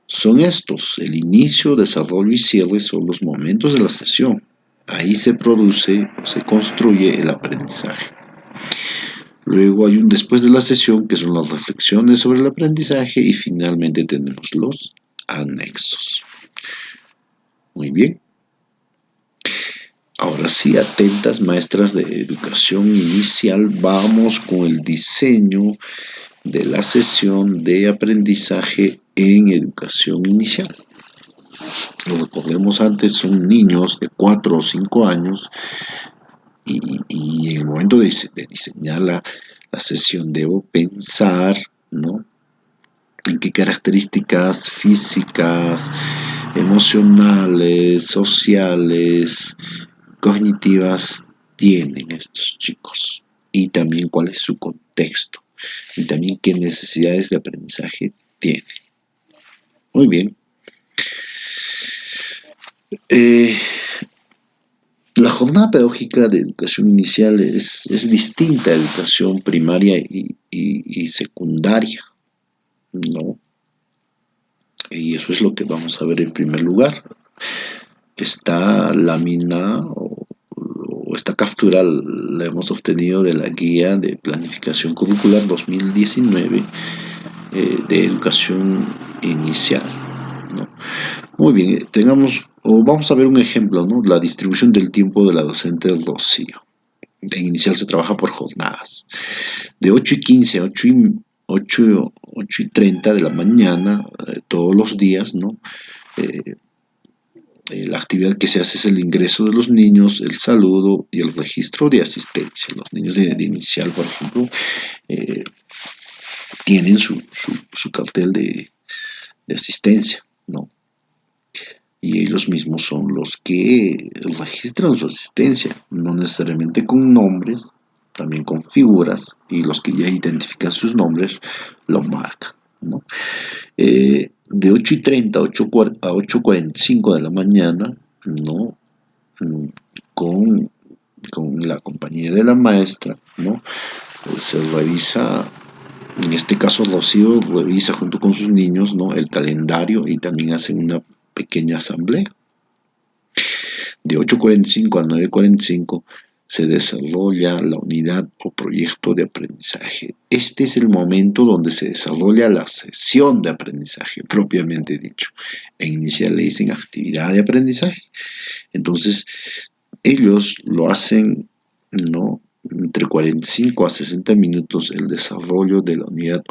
son estos: el inicio, desarrollo y cierre son los momentos de la sesión. Ahí se produce o se construye el aprendizaje. Luego hay un después de la sesión, que son las reflexiones sobre el aprendizaje, y finalmente tenemos los anexos. Muy bien. Ahora sí, atentas maestras de educación inicial, vamos con el diseño de la sesión de aprendizaje en educación inicial. Lo recordemos, antes son niños de 4 o 5 años y en el momento de diseñar la sesión debo pensar, ¿no?, en qué características físicas, emocionales, sociales, cognitivas tienen estos chicos, y también cuál es su contexto y también qué necesidades de aprendizaje tienen. Muy bien. La jornada pedagógica de educación inicial es distinta a educación primaria y secundaria, ¿no? Y eso es lo que vamos a ver en primer lugar. Esta lámina o esta captura la hemos obtenido de la Guía de Planificación Curricular 2019 de Educación Inicial, ¿no? Muy bien, vamos a ver un ejemplo, ¿no? La distribución del tiempo de la docente Rocío. En inicial se trabaja por jornadas. De 8:15 a 8:30 de la mañana, todos los días, ¿no? La actividad que se hace es el ingreso de los niños, el saludo y el registro de asistencia. Los niños de inicial, por ejemplo, tienen su cartel de asistencia, ¿no? Y ellos mismos son los que registran su asistencia, no necesariamente con nombres, también con figuras, y los que ya identifican sus nombres lo marcan, ¿no? De 8:30 a 8:45 de la mañana, ¿no?, con la compañía de la maestra, ¿no?, se revisa. En este caso, Rocío revisa junto con sus niños, ¿no?, el calendario, y también hacen una pequeña asamblea. De 8:45 a 9:45 se desarrolla la unidad o proyecto de aprendizaje. Este es el momento donde se desarrolla la sesión de aprendizaje, propiamente dicho. En inicial le dicen actividad de aprendizaje. Entonces, ellos lo hacen, ¿no?, entre 45 a 60 minutos el desarrollo de la unidad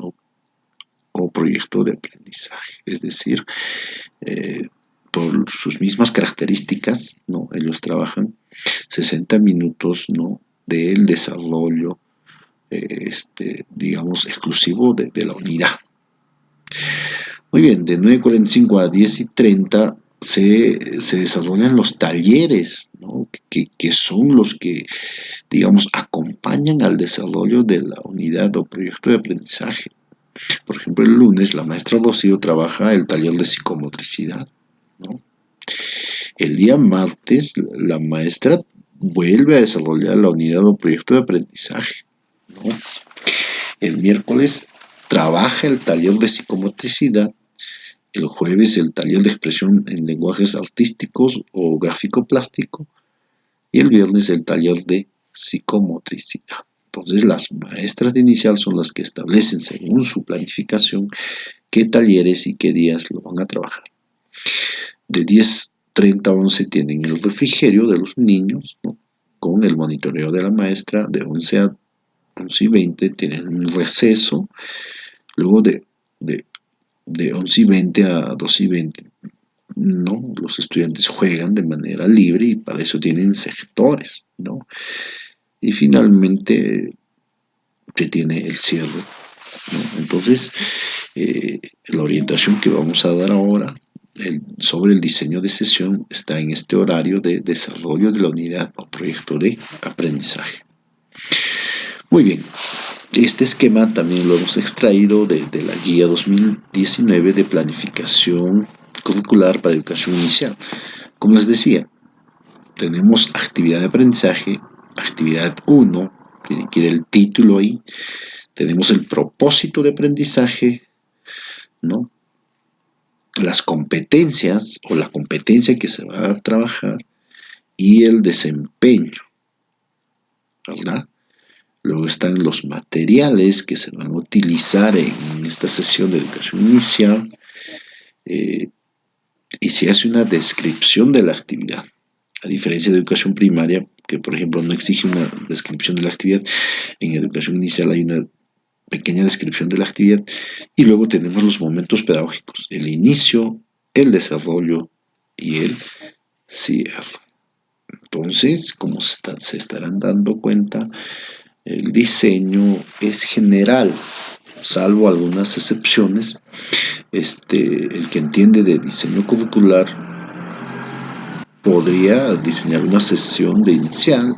o proyecto de aprendizaje. Es decir, por sus mismas características, ¿no?, ellos trabajan 60 minutos, ¿no?, del desarrollo, digamos, exclusivo de la unidad. Muy bien, de 9:45 a 10:30 se desarrollan los talleres, ¿no? Que son los que, digamos, acompañan al desarrollo de la unidad o proyecto de aprendizaje. Por ejemplo, el lunes la maestra Rocío trabaja el taller de psicomotricidad, ¿no? El día martes la maestra vuelve a desarrollar la unidad o proyecto de aprendizaje, ¿no? El miércoles trabaja el taller de psicomotricidad. El jueves el taller de expresión en lenguajes artísticos o gráfico plástico. Y el viernes el taller de psicomotricidad. Entonces las maestras de inicial son las que establecen según su planificación qué talleres y qué días lo van a trabajar. De 10:30 a 11 tienen el refrigerio de los niños, ¿no? Con el monitoreo de la maestra. De 11 a 11:20 tienen un receso. Luego de 11:20 a 12:20, ¿no? Los estudiantes juegan de manera libre y para eso tienen sectores, ¿no? Y finalmente se tiene el cierre, ¿no? Entonces, la orientación que vamos a dar ahora sobre el diseño de sesión está en este horario de desarrollo de la unidad o proyecto de aprendizaje. Muy bien, este esquema también lo hemos extraído de la guía 2019 de planificación curricular para educación inicial. Como les decía, tenemos actividad de aprendizaje, actividad 1, que quiere el título ahí. Tenemos el propósito de aprendizaje, ¿no? Las competencias o la competencia que se va a trabajar y el desempeño, ¿verdad? Luego están los materiales que se van a utilizar en esta sesión de educación inicial, y se hace una descripción de la actividad. A diferencia de educación primaria, que por ejemplo no exige una descripción de la actividad, en educación inicial hay una pequeña descripción de la actividad. Y luego tenemos los momentos pedagógicos: el inicio, el desarrollo y el cierre. Entonces, como se estarán dando cuenta, el diseño es general, salvo algunas excepciones. El que entiende de diseño curricular podría diseñar una sesión de inicial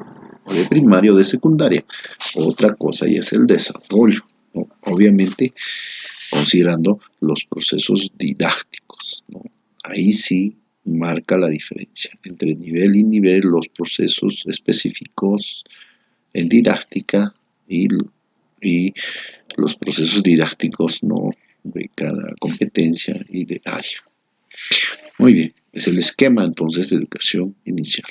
o de primaria o de secundaria. Otra cosa ya es el desarrollo, ¿no? Obviamente considerando los procesos didácticos, ¿no? Ahí sí marca la diferencia entre nivel y nivel, los procesos específicos en didáctica y los procesos didácticos, ¿no?, de cada competencia y de área. Muy bien, es el esquema entonces de educación inicial.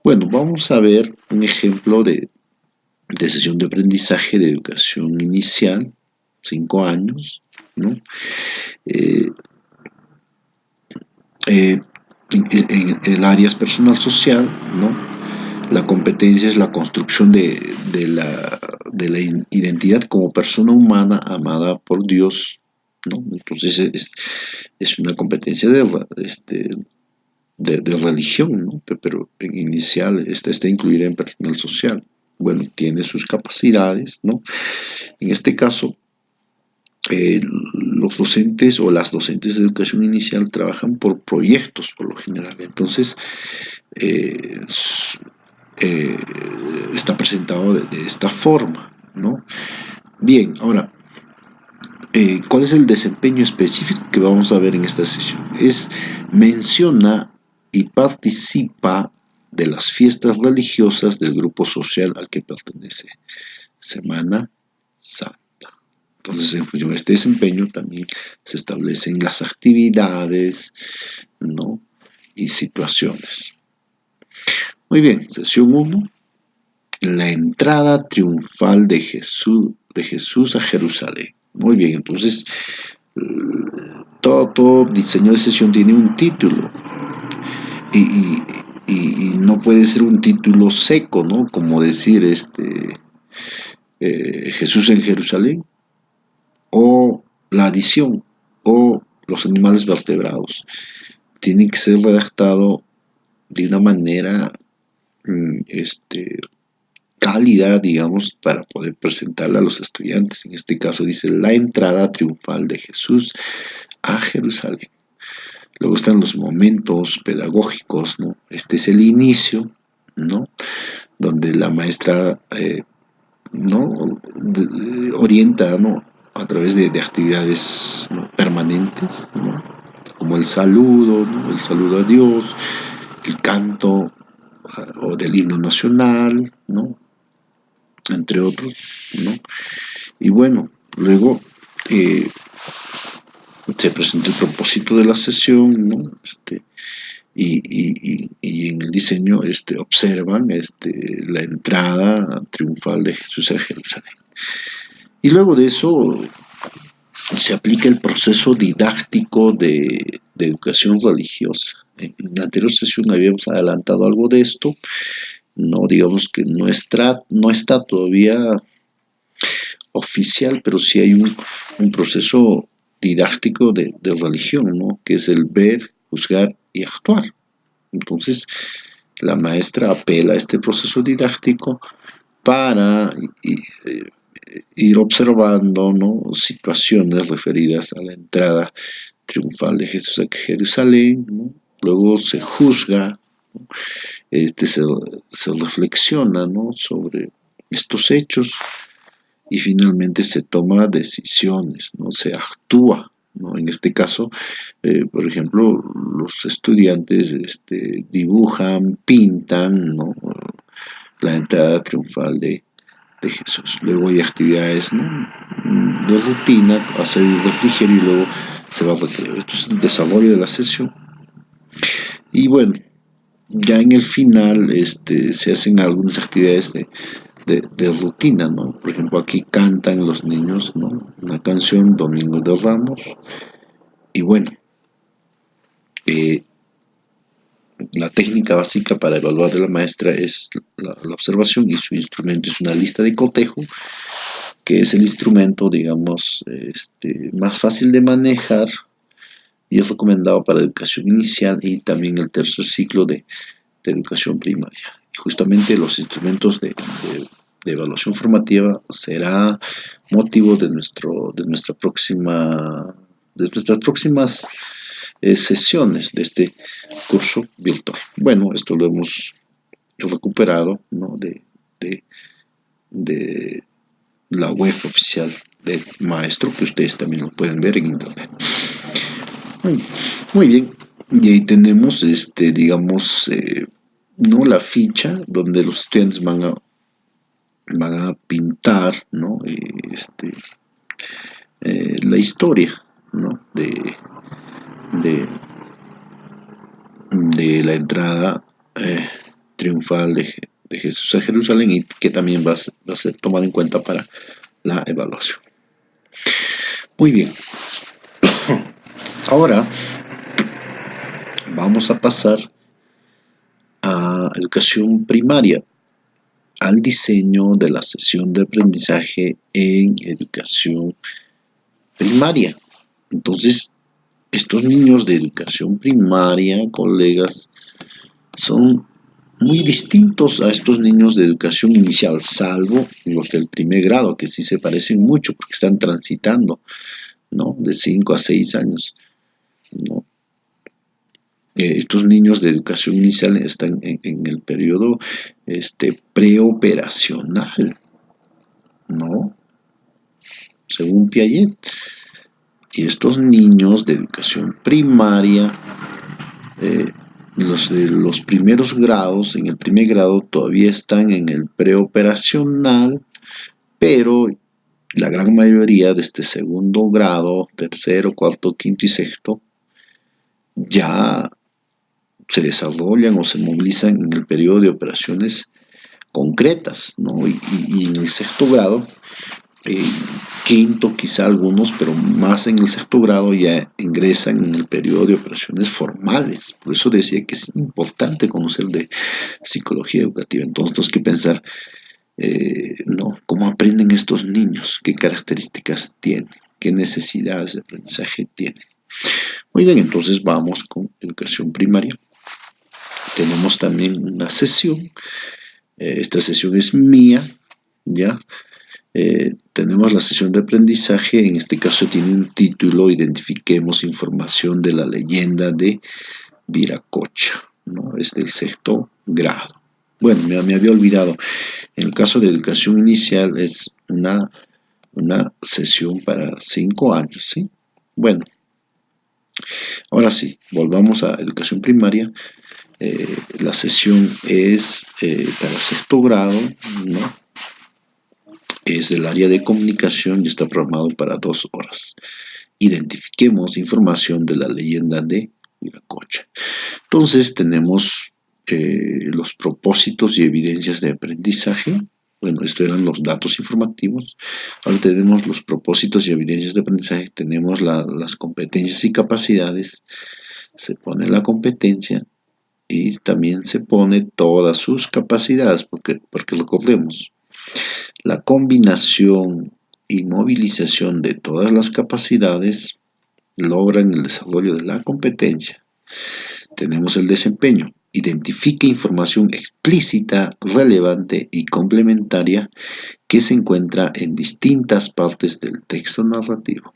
Bueno, vamos a ver un ejemplo de sesión de aprendizaje de educación inicial, 5 años, ¿no? En el área es personal social, ¿no? La competencia es la construcción de la identidad como persona humana amada por Dios, ¿no? Entonces es una competencia de religión, ¿no? Pero en inicial está incluida en personal social. Bueno, tiene sus capacidades, ¿no? En este caso, los docentes o las docentes de educación inicial trabajan por proyectos por lo general. Entonces, está presentado de esta forma, ¿no? Bien, ahora, ¿cuál es el desempeño específico que vamos a ver en esta sesión? Menciona y participa de las fiestas religiosas del grupo social al que pertenece. Semana Santa. Entonces, en función de este desempeño también se establecen las actividades, ¿no?, y situaciones. Muy bien, sesión 1. La entrada triunfal de Jesús a Jerusalén. Muy bien, entonces todo diseño de sesión tiene un título y no puede ser un título seco, ¿no? Como decir Jesús en Jerusalén, o la adición, o los animales vertebrados. Tiene que ser redactado de una manera cálida, digamos, para poder presentarla a los estudiantes. En este caso dice la entrada triunfal de Jesús a Jerusalén. Luego están los momentos pedagógicos, ¿no? Este es el inicio, ¿no? Donde la maestra, ¿no? Orienta, ¿no? A través de actividades, ¿no? Permanentes, ¿no? Como el saludo, ¿no? El saludo a Dios, el canto o del himno nacional, ¿no? Entre otros, ¿no? Y bueno, luego se presenta el propósito de la sesión, ¿no? Y en el diseño observan la entrada triunfal de Jesús a Jerusalén. Y luego de eso se aplica el proceso didáctico de educación religiosa. En la anterior sesión habíamos adelantado algo de esto, no digamos que no está todavía oficial, pero sí hay un proceso didáctico de religión, ¿no? Que es el ver, juzgar y actuar. Entonces, la maestra apela a este proceso didáctico para ir observando, ¿no? Situaciones referidas a la entrada triunfal de Jesús a Jerusalén, ¿no? Luego se juzga, ¿no? Se reflexiona, ¿no? Sobre estos hechos y finalmente se toma decisiones, ¿no? Se actúa, ¿no? En este caso, por ejemplo, los estudiantes dibujan, pintan, ¿no? La entrada triunfal de Jesús. Luego hay actividades, ¿no? De rutina, hacer el refrigerio y luego se va a recrear. Esto es el desarrollo de la sesión. Y bueno, ya en el final se hacen algunas actividades de rutina, ¿no? Por ejemplo, aquí cantan los niños, ¿no? Una canción, Domingo de Ramos, y bueno, eh, la técnica básica para evaluar a la maestra es la observación y su instrumento es una lista de cotejo, que es el instrumento, digamos, más fácil de manejar y es recomendado para educación inicial y también el tercer ciclo de educación primaria. Y justamente los instrumentos de evaluación formativa será motivo de nuestras próximas sesiones de este curso virtual. Bueno, esto lo hemos recuperado, ¿no? de la web oficial del maestro, que ustedes también lo pueden ver en internet. Muy bien, y ahí tenemos, digamos, no la ficha donde los estudiantes van a pintar, ¿no? La historia, ¿no? De, de la entrada triunfal de Jesús a Jerusalén y que también va a ser tomado en cuenta para la evaluación. Muy bien. Ahora vamos a pasar a educación primaria, al diseño de la sesión de aprendizaje en educación primaria. Entonces, estos niños de educación primaria, colegas, son muy distintos a estos niños de educación inicial, salvo los del primer grado, que sí se parecen mucho porque están transitando, ¿no? De 5 a 6 años, ¿no? Estos niños de educación inicial están en el periodo preoperacional, ¿no? Según Piaget. Y estos niños de educación primaria, los de los primeros grados, en el primer grado todavía están en el preoperacional, pero la gran mayoría de este segundo grado, tercero, cuarto, quinto y sexto, ya se desarrollan o se movilizan en el periodo de operaciones concretas, ¿no? Y en el sexto grado, quinto quizá algunos, pero más en el sexto grado ya ingresan en el periodo de operaciones formales. Por eso decía que es importante conocer de psicología educativa. Entonces tenemos que pensar, ¿no? ¿Cómo aprenden estos niños? ¿Qué características tienen? ¿Qué necesidades de aprendizaje tienen? Muy bien, entonces vamos con educación primaria. Tenemos también una sesión. Esta sesión es mía, ¿ya? Tenemos la sesión de aprendizaje, en este caso tiene un título, identifiquemos información de la leyenda de Viracocha, ¿no? Es del sexto grado. Bueno, me había olvidado. En el caso de educación inicial es una sesión para 5 años, ¿sí? Bueno, ahora sí, volvamos a educación primaria. La sesión es para sexto grado, ¿no? Es del área de comunicación y está programado para 2 horas. Identifiquemos información de la leyenda de Viracocha. Entonces tenemos los propósitos y evidencias de aprendizaje. Bueno, estos eran los datos informativos. Ahora tenemos los propósitos y evidencias de aprendizaje. Tenemos las competencias y capacidades. Se pone la competencia y también se pone todas sus capacidades, porque recordemos, la combinación y movilización de todas las capacidades logran el desarrollo de la competencia. Tenemos el desempeño. Identifique información explícita, relevante y complementaria que se encuentra en distintas partes del texto narrativo.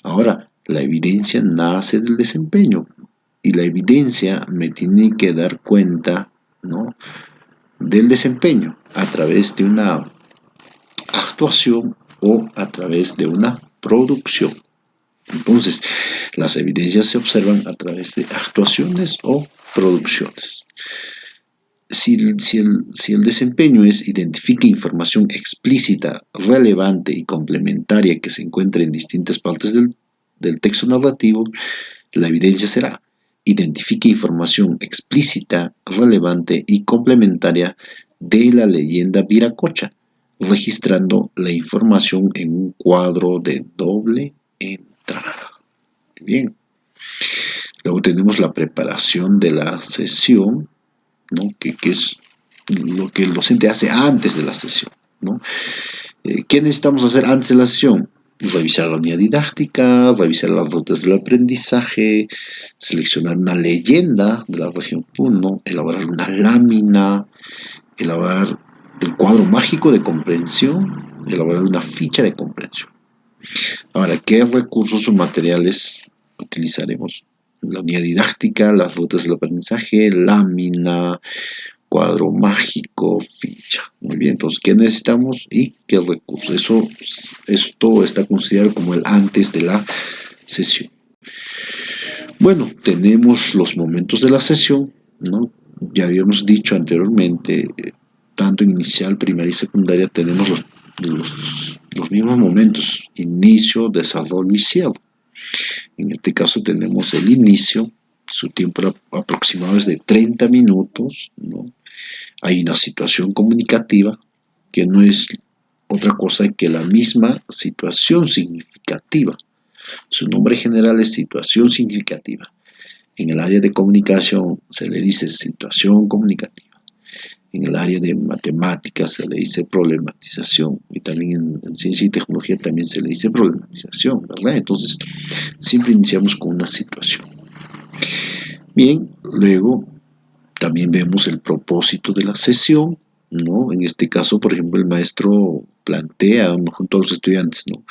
Ahora, la evidencia nace del desempeño y la evidencia me tiene que dar cuenta, ¿no?, del desempeño a través de una actuación o a través de una producción. Entonces, las evidencias se observan a través de actuaciones o producciones. Si el desempeño es identifica información explícita, relevante y complementaria que se encuentra en distintas partes del texto narrativo, la evidencia será identifica información explícita, relevante y complementaria de la leyenda Viracocha, registrando la información en un cuadro de doble entrada. Bien. Luego tenemos la preparación de la sesión, ¿no?, que es lo que el docente hace antes de la sesión, ¿no? ¿Qué necesitamos hacer antes de la sesión? Revisar la unidad didáctica, revisar las rutas del aprendizaje, seleccionar una leyenda de la región 1, elaborar una lámina, elaborar el cuadro mágico de comprensión, elaborar una ficha de comprensión. Ahora, ¿qué recursos o materiales utilizaremos? La unidad didáctica, las rutas del aprendizaje, lámina, cuadro mágico, ficha. Muy bien, entonces, ¿qué necesitamos y qué recursos? Esto está considerado como el antes de la sesión. Bueno, tenemos los momentos de la sesión, ¿no? Ya habíamos dicho anteriormente, tanto en inicial, primaria y secundaria, tenemos los mismos momentos: inicio, desarrollo y cierre. En este caso tenemos el inicio, su tiempo aproximado es de 30 minutos, ¿no? Hay una situación comunicativa que no es otra cosa que la misma situación significativa. Su nombre general es situación significativa. En el área de comunicación se le dice situación comunicativa. En el área de matemáticas se le dice problematización. Y también en ciencia y tecnología también se le dice problematización, ¿verdad? Entonces, siempre iniciamos con una situación. Bien, luego también vemos el propósito de la sesión, ¿no? En este caso, por ejemplo, el maestro plantea junto a los estudiantes, ¿no?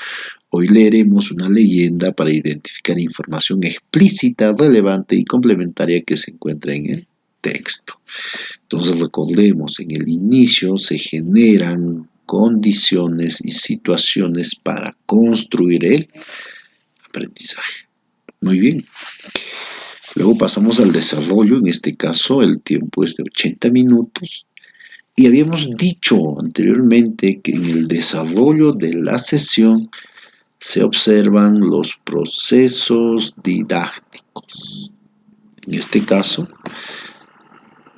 Hoy leeremos una leyenda para identificar información explícita, relevante y complementaria que se encuentra en el texto. Entonces, recordemos, en el inicio se generan condiciones y situaciones para construir el aprendizaje. Muy bien. Luego pasamos al desarrollo, en este caso el tiempo es de 80 minutos. Y habíamos dicho anteriormente que en el desarrollo de la sesión se observan los procesos didácticos. En este caso,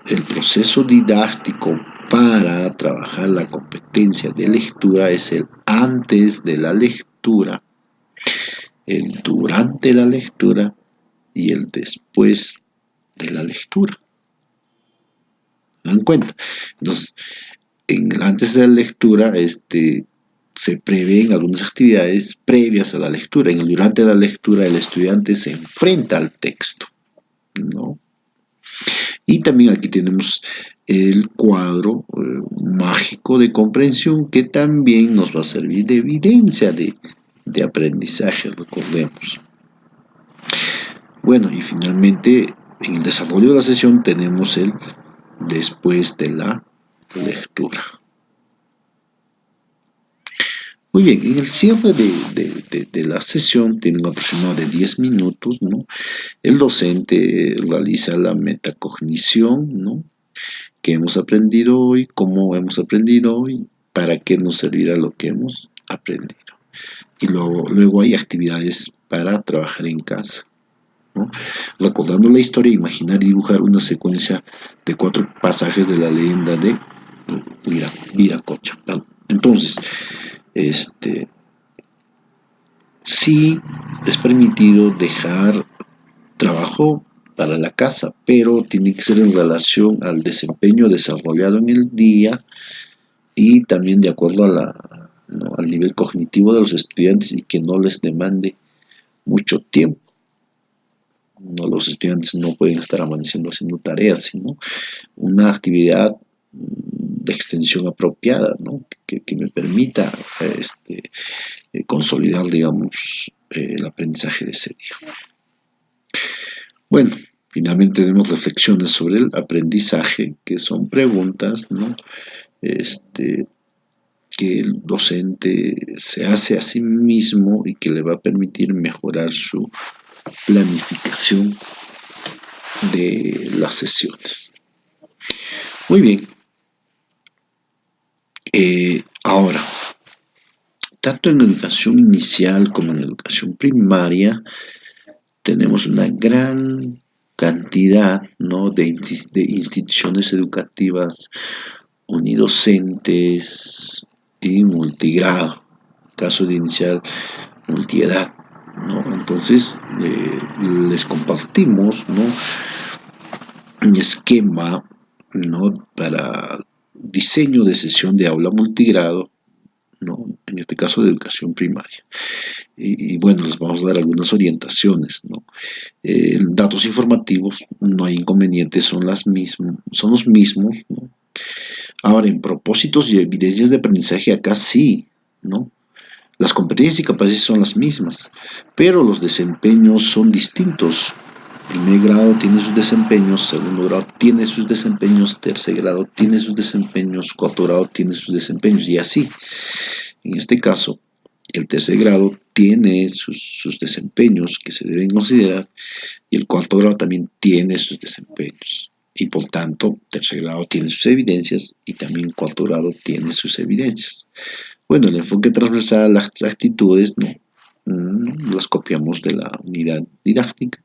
el proceso didáctico para trabajar la competencia de lectura es el antes de la lectura, el durante la lectura y el después de la lectura. ¿Se dan cuenta? Entonces, antes de la lectura se prevén algunas actividades previas a la lectura. En el durante la lectura el estudiante se enfrenta al texto, ¿no? Y también aquí tenemos el cuadro mágico de comprensión que también nos va a servir de evidencia de aprendizaje, recordemos. Bueno, y finalmente en el desarrollo de la sesión tenemos el después de la lectura. Muy bien, en el cierre de la sesión, tiene un aproximado de 10 minutos, ¿no? El docente realiza la metacognición, ¿no? ¿Qué hemos aprendido hoy? ¿Cómo hemos aprendido hoy? ¿Para qué nos servirá lo que hemos aprendido? Y luego hay actividades para trabajar en casa, ¿no? Recordando la historia, imaginar y dibujar una secuencia de 4 pasajes de la leyenda de Viracocha. Entonces, sí es permitido dejar trabajo para la casa, pero tiene que ser en relación al desempeño desarrollado en el día y también de acuerdo ¿no?, al nivel cognitivo de los estudiantes y que no les demande mucho tiempo. No, los estudiantes no pueden estar amaneciendo haciendo tareas, sino una actividad de extensión apropiada, ¿no?, que me permita consolidar, digamos, el aprendizaje de ese día. Bueno, finalmente tenemos reflexiones sobre el aprendizaje, que son preguntas, ¿no?, que el docente se hace a sí mismo y que le va a permitir mejorar su planificación de las sesiones. Muy bien. Ahora, tanto en educación inicial como en educación primaria, tenemos una gran cantidad, ¿no?, de instituciones educativas unidocentes y multigrado, caso de inicial multiedad, ¿no? Entonces, les compartimos, ¿no?, un esquema, ¿no?, para diseño de sesión de aula multigrado, ¿no?, en este caso de educación primaria. Y bueno, les vamos a dar algunas orientaciones, ¿no? Datos informativos, no hay inconvenientes, son los mismos, ¿no? Ahora, en propósitos y evidencias de aprendizaje, acá sí, ¿no? Las competencias y capacidades son las mismas, pero los desempeños son distintos. Primer grado tiene sus desempeños, segundo grado tiene sus desempeños, tercer grado tiene sus desempeños, cuarto grado tiene sus desempeños, y así. En este caso, el tercer grado tiene sus desempeños que se deben considerar, y el cuarto grado también tiene sus desempeños. Y por tanto, tercer grado tiene sus evidencias y también cuarto grado tiene sus evidencias. Bueno, el enfoque transversal, las actitudes, ¿no?, las copiamos de la unidad didáctica.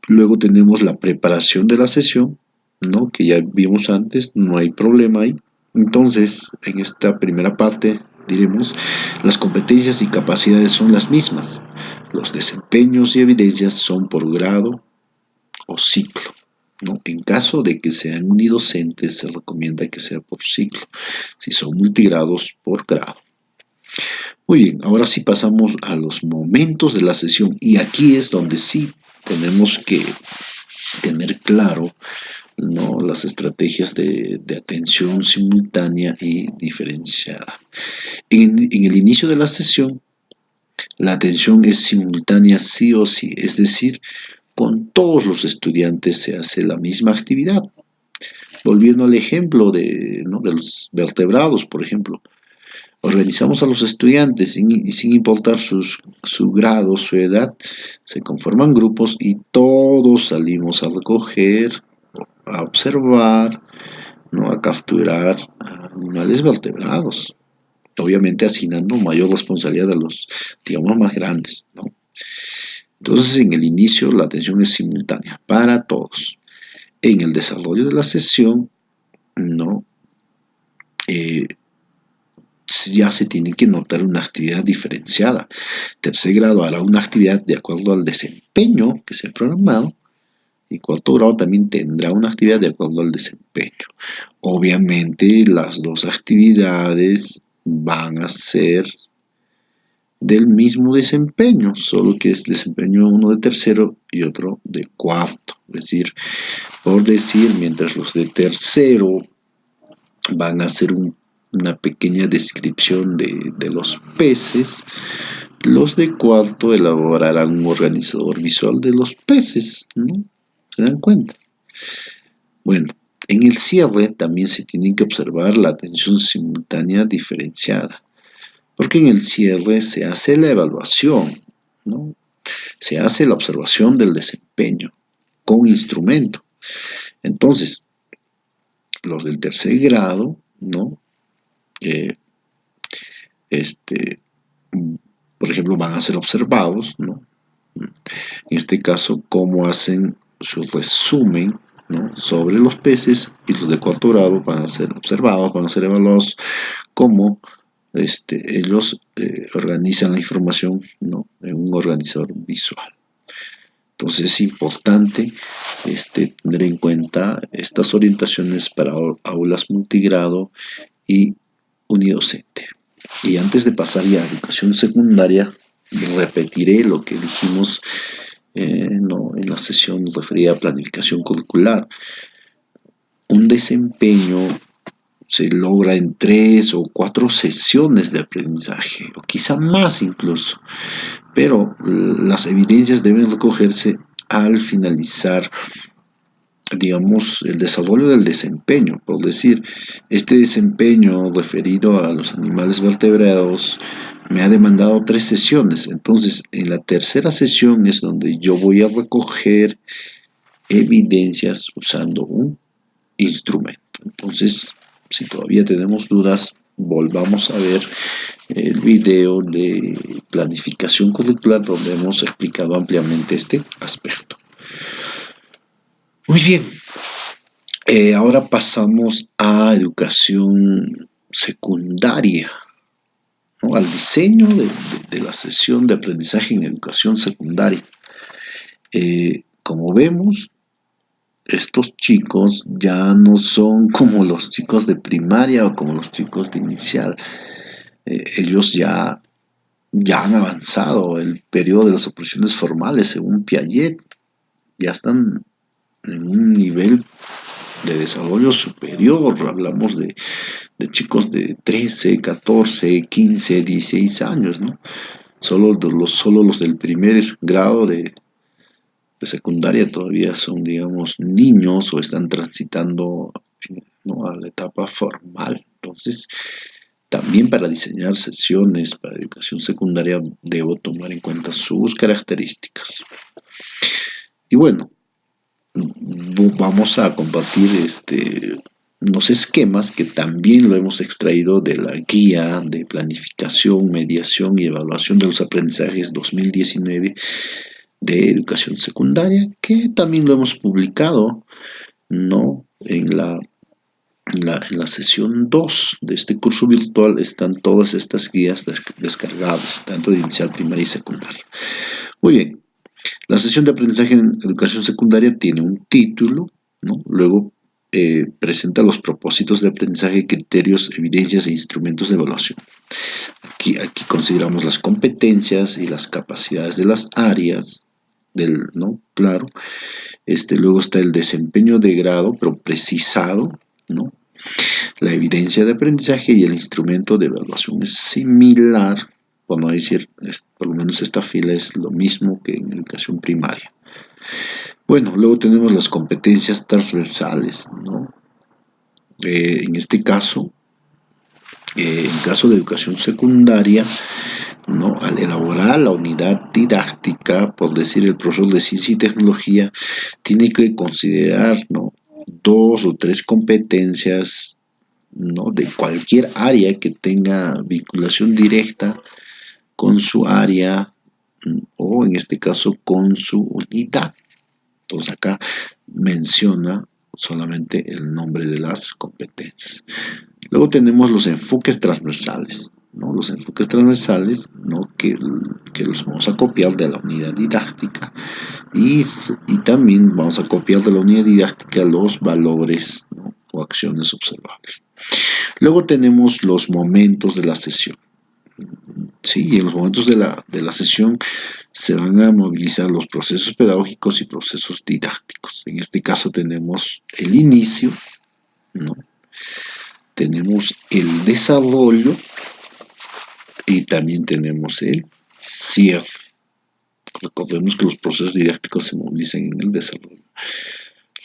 Luego tenemos la preparación de la sesión, ¿no?, que ya vimos antes, no hay problema ahí. Entonces, en esta primera parte diremos, las competencias y capacidades son las mismas. Los desempeños y evidencias son por grado o ciclo, ¿no? En caso de que sean unidocentes, se recomienda que sea por ciclo. Si son multigrados, por grado. Muy bien, ahora sí pasamos a los momentos de la sesión. Y aquí es donde sí tenemos que tener claro, ¿no?, las estrategias de atención simultánea y diferenciada. En el inicio de la sesión, la atención es simultánea sí o sí, es decir, con todos los estudiantes se hace la misma actividad. Volviendo al ejemplo ¿no?, de los vertebrados, por ejemplo, organizamos a los estudiantes sin importar su grado, su edad, se conforman grupos y todos salimos a recoger, a observar, ¿no?, a capturar animales vertebrados, obviamente asignando mayor responsabilidad a los, digamos, más grandes, ¿no? Entonces, en el inicio la atención es simultánea para todos. En el desarrollo de la sesión, ¿no?, ya se tiene que notar una actividad diferenciada. Tercer grado hará una actividad de acuerdo al desempeño que se ha programado, y cuarto grado también tendrá una actividad de acuerdo al desempeño. Obviamente las dos actividades van a ser del mismo desempeño, solo que es desempeño uno de tercero y otro de cuarto. Es decir, por decir, mientras los de tercero van a hacer una pequeña descripción de los peces, los de cuarto elaborarán un organizador visual de los peces, ¿no? ¿Se dan cuenta? Bueno, en el cierre también se tiene que observar la atención simultánea diferenciada, porque en el cierre se hace la evaluación, ¿no? Se hace la observación del desempeño con instrumento. Entonces, los del tercer grado, ¿no? Eh, este, por ejemplo, van a ser observados, ¿no? En este caso, cómo hacen su resumen, ¿no? Sobre los peces, y los de cuarto grado van a ser observados, van a ser evaluados, cómo ellos organizan la información, ¿no? En un organizador visual. Entonces es importante tener en cuenta estas orientaciones para aulas multigrado y unidocente. Y antes de pasar ya a educación secundaria, repetiré lo que dijimos no, en la sesión referida a planificación curricular. Un desempeño se logra en 3 o 4 sesiones de aprendizaje, o quizá más incluso, pero las evidencias deben recogerse al finalizar, digamos, el desarrollo del desempeño. Por decir, este desempeño referido a los animales vertebrados me ha demandado 3 sesiones. Entonces, en la tercera sesión es donde yo voy a recoger evidencias usando un instrumento. Entonces, si todavía tenemos dudas, volvamos a ver el video de planificación curricular donde hemos explicado ampliamente este aspecto. Muy bien, ahora pasamos a educación secundaria, ¿no? Al diseño de la sesión de aprendizaje en educación secundaria. Como vemos, estos chicos ya no son como los chicos de primaria o como los chicos de inicial. Ellos ya han avanzado el periodo de las operaciones formales según Piaget. Ya están en un nivel de desarrollo superior. Hablamos de chicos de 13, 14, 15, 16 años, ¿no? Solo los del primer grado de secundaria todavía son, digamos, niños o están transitando, ¿no?, a la etapa formal. Entonces, también para diseñar sesiones para educación secundaria debo tomar en cuenta sus características. Y bueno, vamos a compartir unos esquemas que también lo hemos extraído de la guía de planificación, mediación y evaluación de los aprendizajes 2019 de educación secundaria, que también lo hemos publicado, ¿no?, en la sesión 2 de este curso virtual. Están todas estas guías descargadas, tanto de inicial, primaria y secundaria. Muy bien, la sesión de aprendizaje en educación secundaria tiene un título, ¿no? Luego presenta los propósitos de aprendizaje, criterios, evidencias e instrumentos de evaluación. Aquí consideramos las competencias y las capacidades de las áreas, ¿no? Claro. Luego está el desempeño de grado, pero precisado, ¿no? La evidencia de aprendizaje y el instrumento de evaluación es similar, por no decir, por lo menos esta fila es lo mismo que en educación primaria. Bueno, luego tenemos las competencias transversales, ¿no? En este caso, en caso de educación secundaria, ¿no?, al elaborar la unidad didáctica, por decir, el profesor de ciencia y tecnología tiene que considerar, ¿no?, 2 o 3 competencias, ¿no?, de cualquier área que tenga vinculación directa con su área, o en este caso con su unidad. Entonces acá menciona solamente el nombre de las competencias. Luego tenemos los enfoques transversales, ¿no? Los enfoques transversales, ¿no?, que los vamos a copiar de la unidad didáctica, y también vamos a copiar de la unidad didáctica los valores, ¿no?, o acciones observables. Luego tenemos los momentos de la sesión, Sí, y en los momentos de la sesión se van a movilizar los procesos pedagógicos y procesos didácticos. En este caso tenemos el inicio, ¿no? Tenemos el desarrollo y también tenemos el cierre. Recordemos que los procesos didácticos se movilizan en el desarrollo.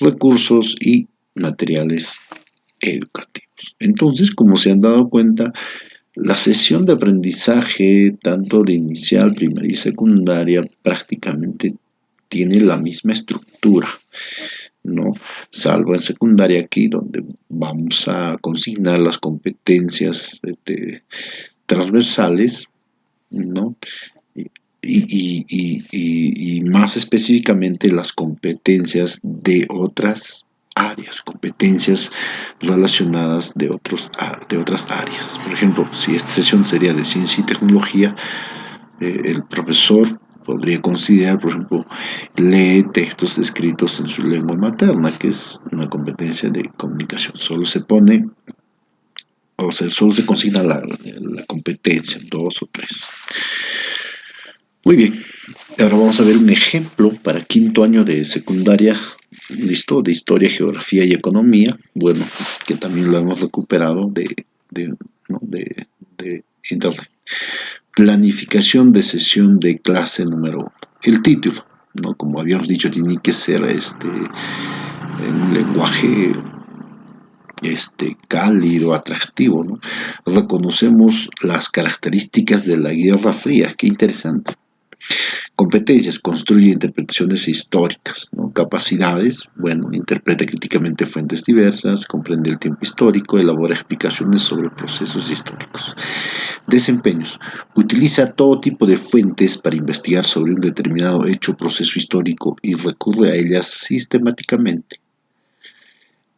Recursos y materiales educativos. Entonces, como se han dado cuenta, la sesión de aprendizaje, tanto de inicial, primaria y secundaria, prácticamente tiene la misma estructura, ¿no? Salvo en secundaria aquí, donde vamos a consignar las competencias transversales, ¿no? Y más específicamente las competencias de otras áreas, competencias relacionadas de otras áreas. Por ejemplo, si esta sesión sería de ciencia y tecnología, el profesor podría considerar, por ejemplo, lee textos escritos en su lengua materna, que es una competencia de comunicación. Solo se pone, o sea, solo se consigna la competencia, dos o tres. Muy bien, ahora vamos a ver un ejemplo para quinto año de secundaria, listo, de historia, geografía y economía, bueno, que también lo hemos recuperado ¿no? de internet. Planificación de sesión de clase número 1. El título, ¿no? Como habíamos dicho, tiene que ser en un lenguaje cálido, atractivo, ¿no? Reconocemos las características de la Guerra Fría, qué interesante. Competencias, construye interpretaciones históricas, ¿no? Capacidades, bueno, interpreta críticamente fuentes diversas, comprende el tiempo histórico, elabora explicaciones sobre procesos históricos. Desempeños, utiliza todo tipo de fuentes para investigar sobre un determinado hecho o proceso histórico y recurre a ellas sistemáticamente.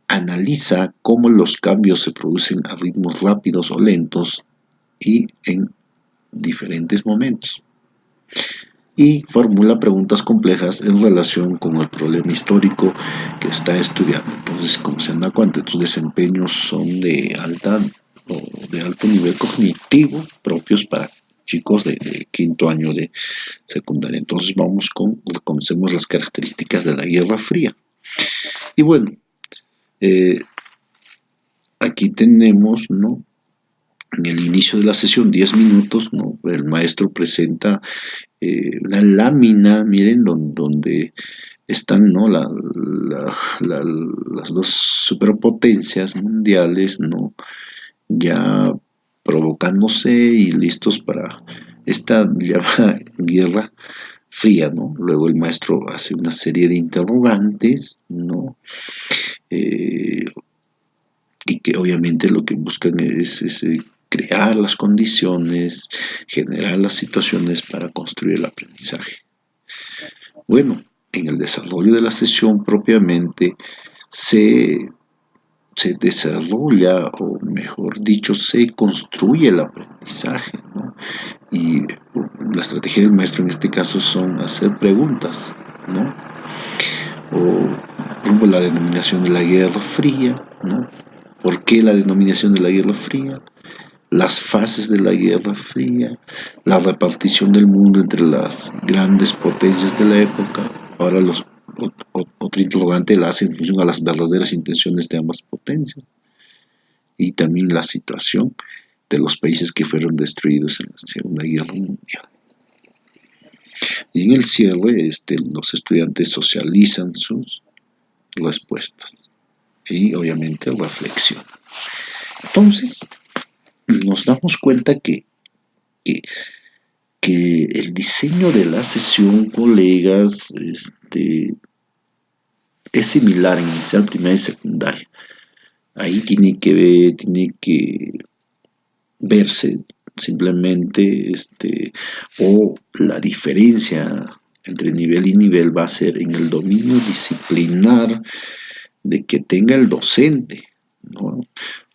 Analiza cómo los cambios se producen a ritmos rápidos o lentos y en diferentes momentos. Y formula preguntas complejas en relación con el problema histórico que está estudiando. Entonces, como se dan cuenta, tus desempeños son de alto nivel cognitivo propios para chicos de quinto año de secundaria. Entonces conocemos las características de la Guerra Fría. Y bueno, aquí tenemos, ¿no? En el inicio de la sesión, 10 minutos, ¿no? El maestro presenta una lámina, miren, donde están, ¿no? Las dos superpotencias mundiales, ¿no? Ya provocándose y listos para esta llamada Guerra Fría, ¿no? Luego el maestro hace una serie de interrogantes, ¿no? Y que obviamente lo que buscan es crear las condiciones, generar las situaciones para construir el aprendizaje. Bueno, en el desarrollo de la sesión propiamente se desarrolla, o mejor dicho, se construye el aprendizaje, ¿no? Y la estrategia del maestro en este caso son hacer preguntas, ¿no? O como la denominación de la Guerra Fría, ¿no? ¿Por qué la denominación de la Guerra Fría? Las fases de la Guerra Fría, la repartición del mundo entre las grandes potencias de la época. Ahora otro interrogante la hace en función a las verdaderas intenciones de ambas potencias y también la situación de los países que fueron destruidos en la Segunda Guerra Mundial. Y en el cierre, los estudiantes socializan sus respuestas y obviamente reflexionan. Entonces, nos damos cuenta que, que el diseño de la sesión, colegas, es similar en inicial, primaria y secundaria. Ahí tiene que verse simplemente o la diferencia entre nivel y nivel va a ser en el dominio disciplinar de que tenga el docente, ¿no?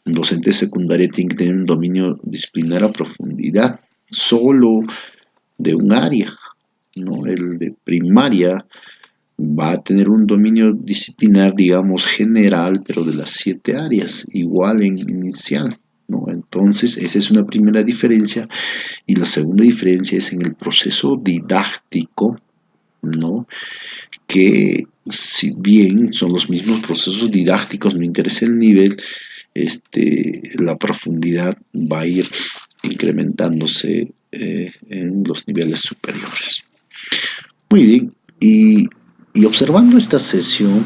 Un docente de secundaria tiene que tener un dominio disciplinar a profundidad, solo de un área, ¿no? El de primaria va a tener un dominio disciplinar, digamos, general, pero de las 7 áreas, igual en inicial, ¿no? Entonces, esa es una primera diferencia. Y la segunda diferencia es en el proceso didáctico, ¿no? Que si bien son los mismos procesos didácticos, no interesa el nivel, la profundidad va a ir incrementándose en los niveles superiores. Muy bien, y observando esta sesión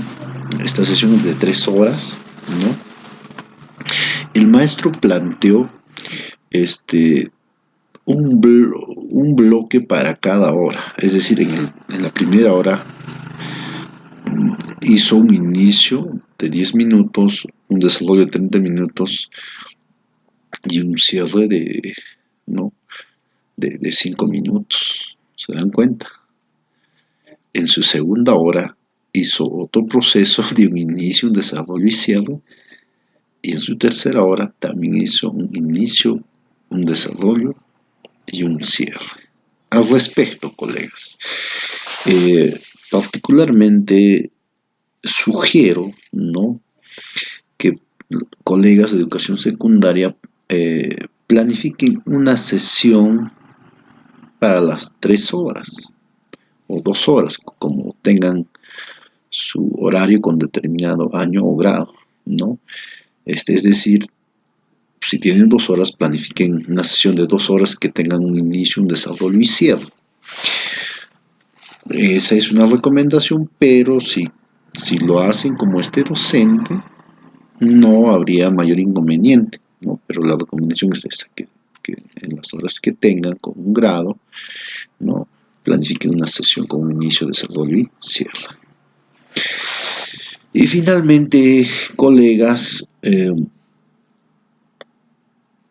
de 3 horas, ¿no? El maestro planteó este, un bloque para cada hora, es decir, en la primera hora hizo un inicio de 10 minutos, un desarrollo de 30 minutos y un cierre ¿no? de 5 minutos. ¿Se dan cuenta? En su segunda hora hizo otro proceso de un inicio, un desarrollo y cierre. Y en su tercera hora también hizo un inicio, un desarrollo y un cierre. Al respecto, colegas, particularmente sugiero, ¿no?, que colegas de educación secundaria planifiquen una sesión para las 3 horas o 2 horas, como tengan su horario con determinado año o grado, ¿no? Es decir, si tienen 2 horas, planifiquen una sesión de 2 horas que tengan un inicio, un desarrollo y cierre. Esa es una recomendación, pero si lo hacen como docente, no habría mayor inconveniente, ¿no? Pero la recomendación es esa, que en las horas que tengan con un grado, ¿no?, planifiquen una sesión con un inicio, desarrollo y cierre. Y finalmente, colegas,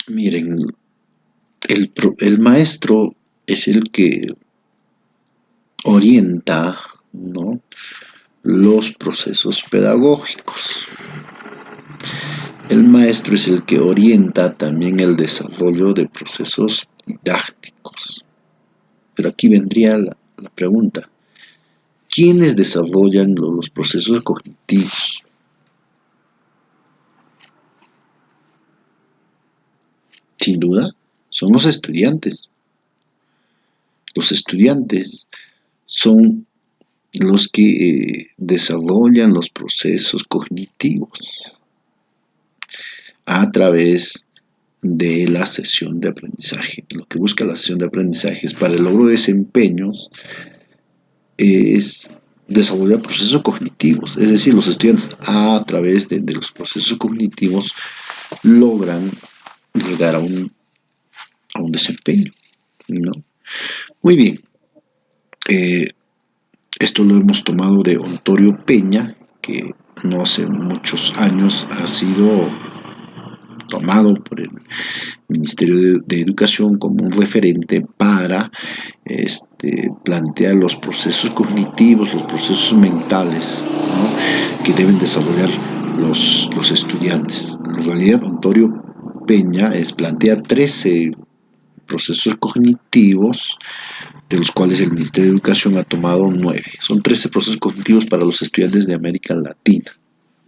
miren, el maestro es el que orienta, ¿no?, los procesos pedagógicos. El maestro es el que orienta también el desarrollo de procesos didácticos. Pero aquí vendría la pregunta: ¿quiénes desarrollan los procesos cognitivos? Sin duda, son los estudiantes. Los estudiantes son los que desarrollan los procesos cognitivos a través de la sesión de aprendizaje. Lo que busca la sesión de aprendizaje es, para el logro de desempeños, es desarrollar procesos cognitivos. Es decir, los estudiantes a través de los procesos cognitivos logran llegar a un desempeño, ¿no? Muy bien. Esto lo hemos tomado de Ontorio Peña, que no hace muchos años ha sido tomado por el Ministerio de Educación como un referente para plantear los procesos cognitivos, los procesos mentales, ¿no?, que deben desarrollar los estudiantes. En realidad, Ontorio Peña plantea 13 procesos cognitivos, de los cuales el Ministerio de Educación ha tomado 9. Son 13 procesos cognitivos para los estudiantes de América Latina,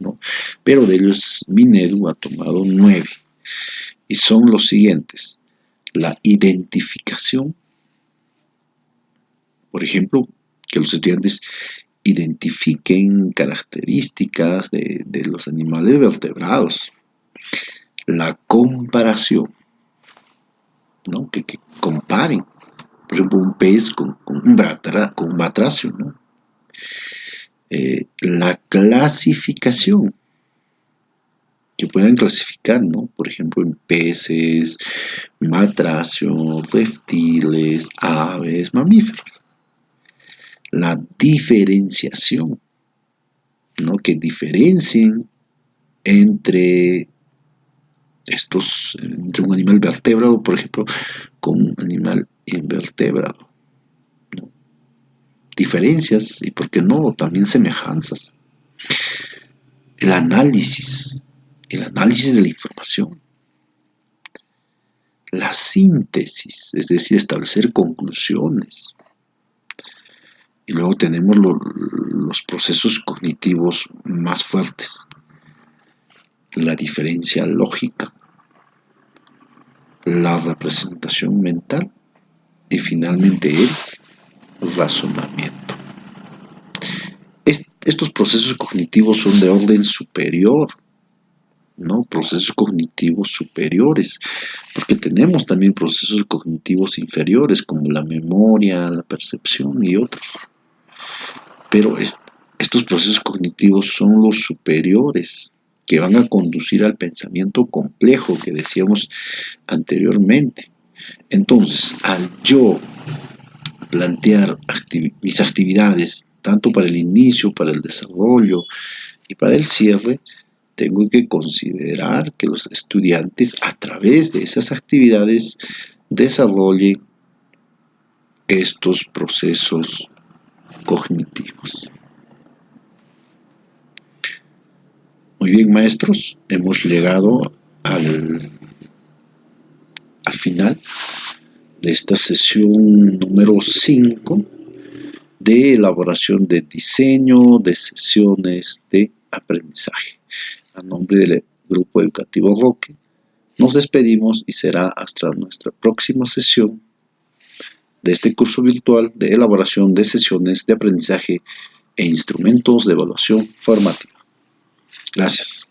¿no? Pero de ellos Minedu ha tomado 9. Y son los siguientes: la identificación, por ejemplo, que los estudiantes identifiquen características de los animales vertebrados. La comparación, ¿no?, que comparen, por ejemplo, un pez con un batracio, ¿no? La clasificación, que puedan clasificar, ¿no?, por ejemplo, en peces, batracios, reptiles, aves, mamíferos. La diferenciación, ¿no?, que diferencien entre un animal vertebrado, por ejemplo, con un animal invertebrado, ¿no? Diferencias y, ¿por qué no?, también semejanzas. El análisis de la información. La síntesis, es decir, establecer conclusiones. Y luego tenemos los procesos cognitivos más fuertes. La diferencia lógica, la representación mental y finalmente el razonamiento. Estos procesos cognitivos son de orden superior, ¿no? Procesos cognitivos superiores, porque tenemos también procesos cognitivos inferiores como la memoria, la percepción y otros. Pero estos procesos cognitivos son los superiores, que van a conducir al pensamiento complejo que decíamos anteriormente. Entonces, al yo plantear mis actividades, tanto para el inicio, para el desarrollo y para el cierre, tengo que considerar que los estudiantes a través de esas actividades desarrollen estos procesos cognitivos. Muy bien, maestros, hemos llegado al final de esta sesión número 5 de elaboración de diseño de sesiones de aprendizaje. A nombre del Grupo Educativo Roque, nos despedimos y será hasta nuestra próxima sesión de este curso virtual de elaboración de sesiones de aprendizaje e instrumentos de evaluación formativa. Gracias.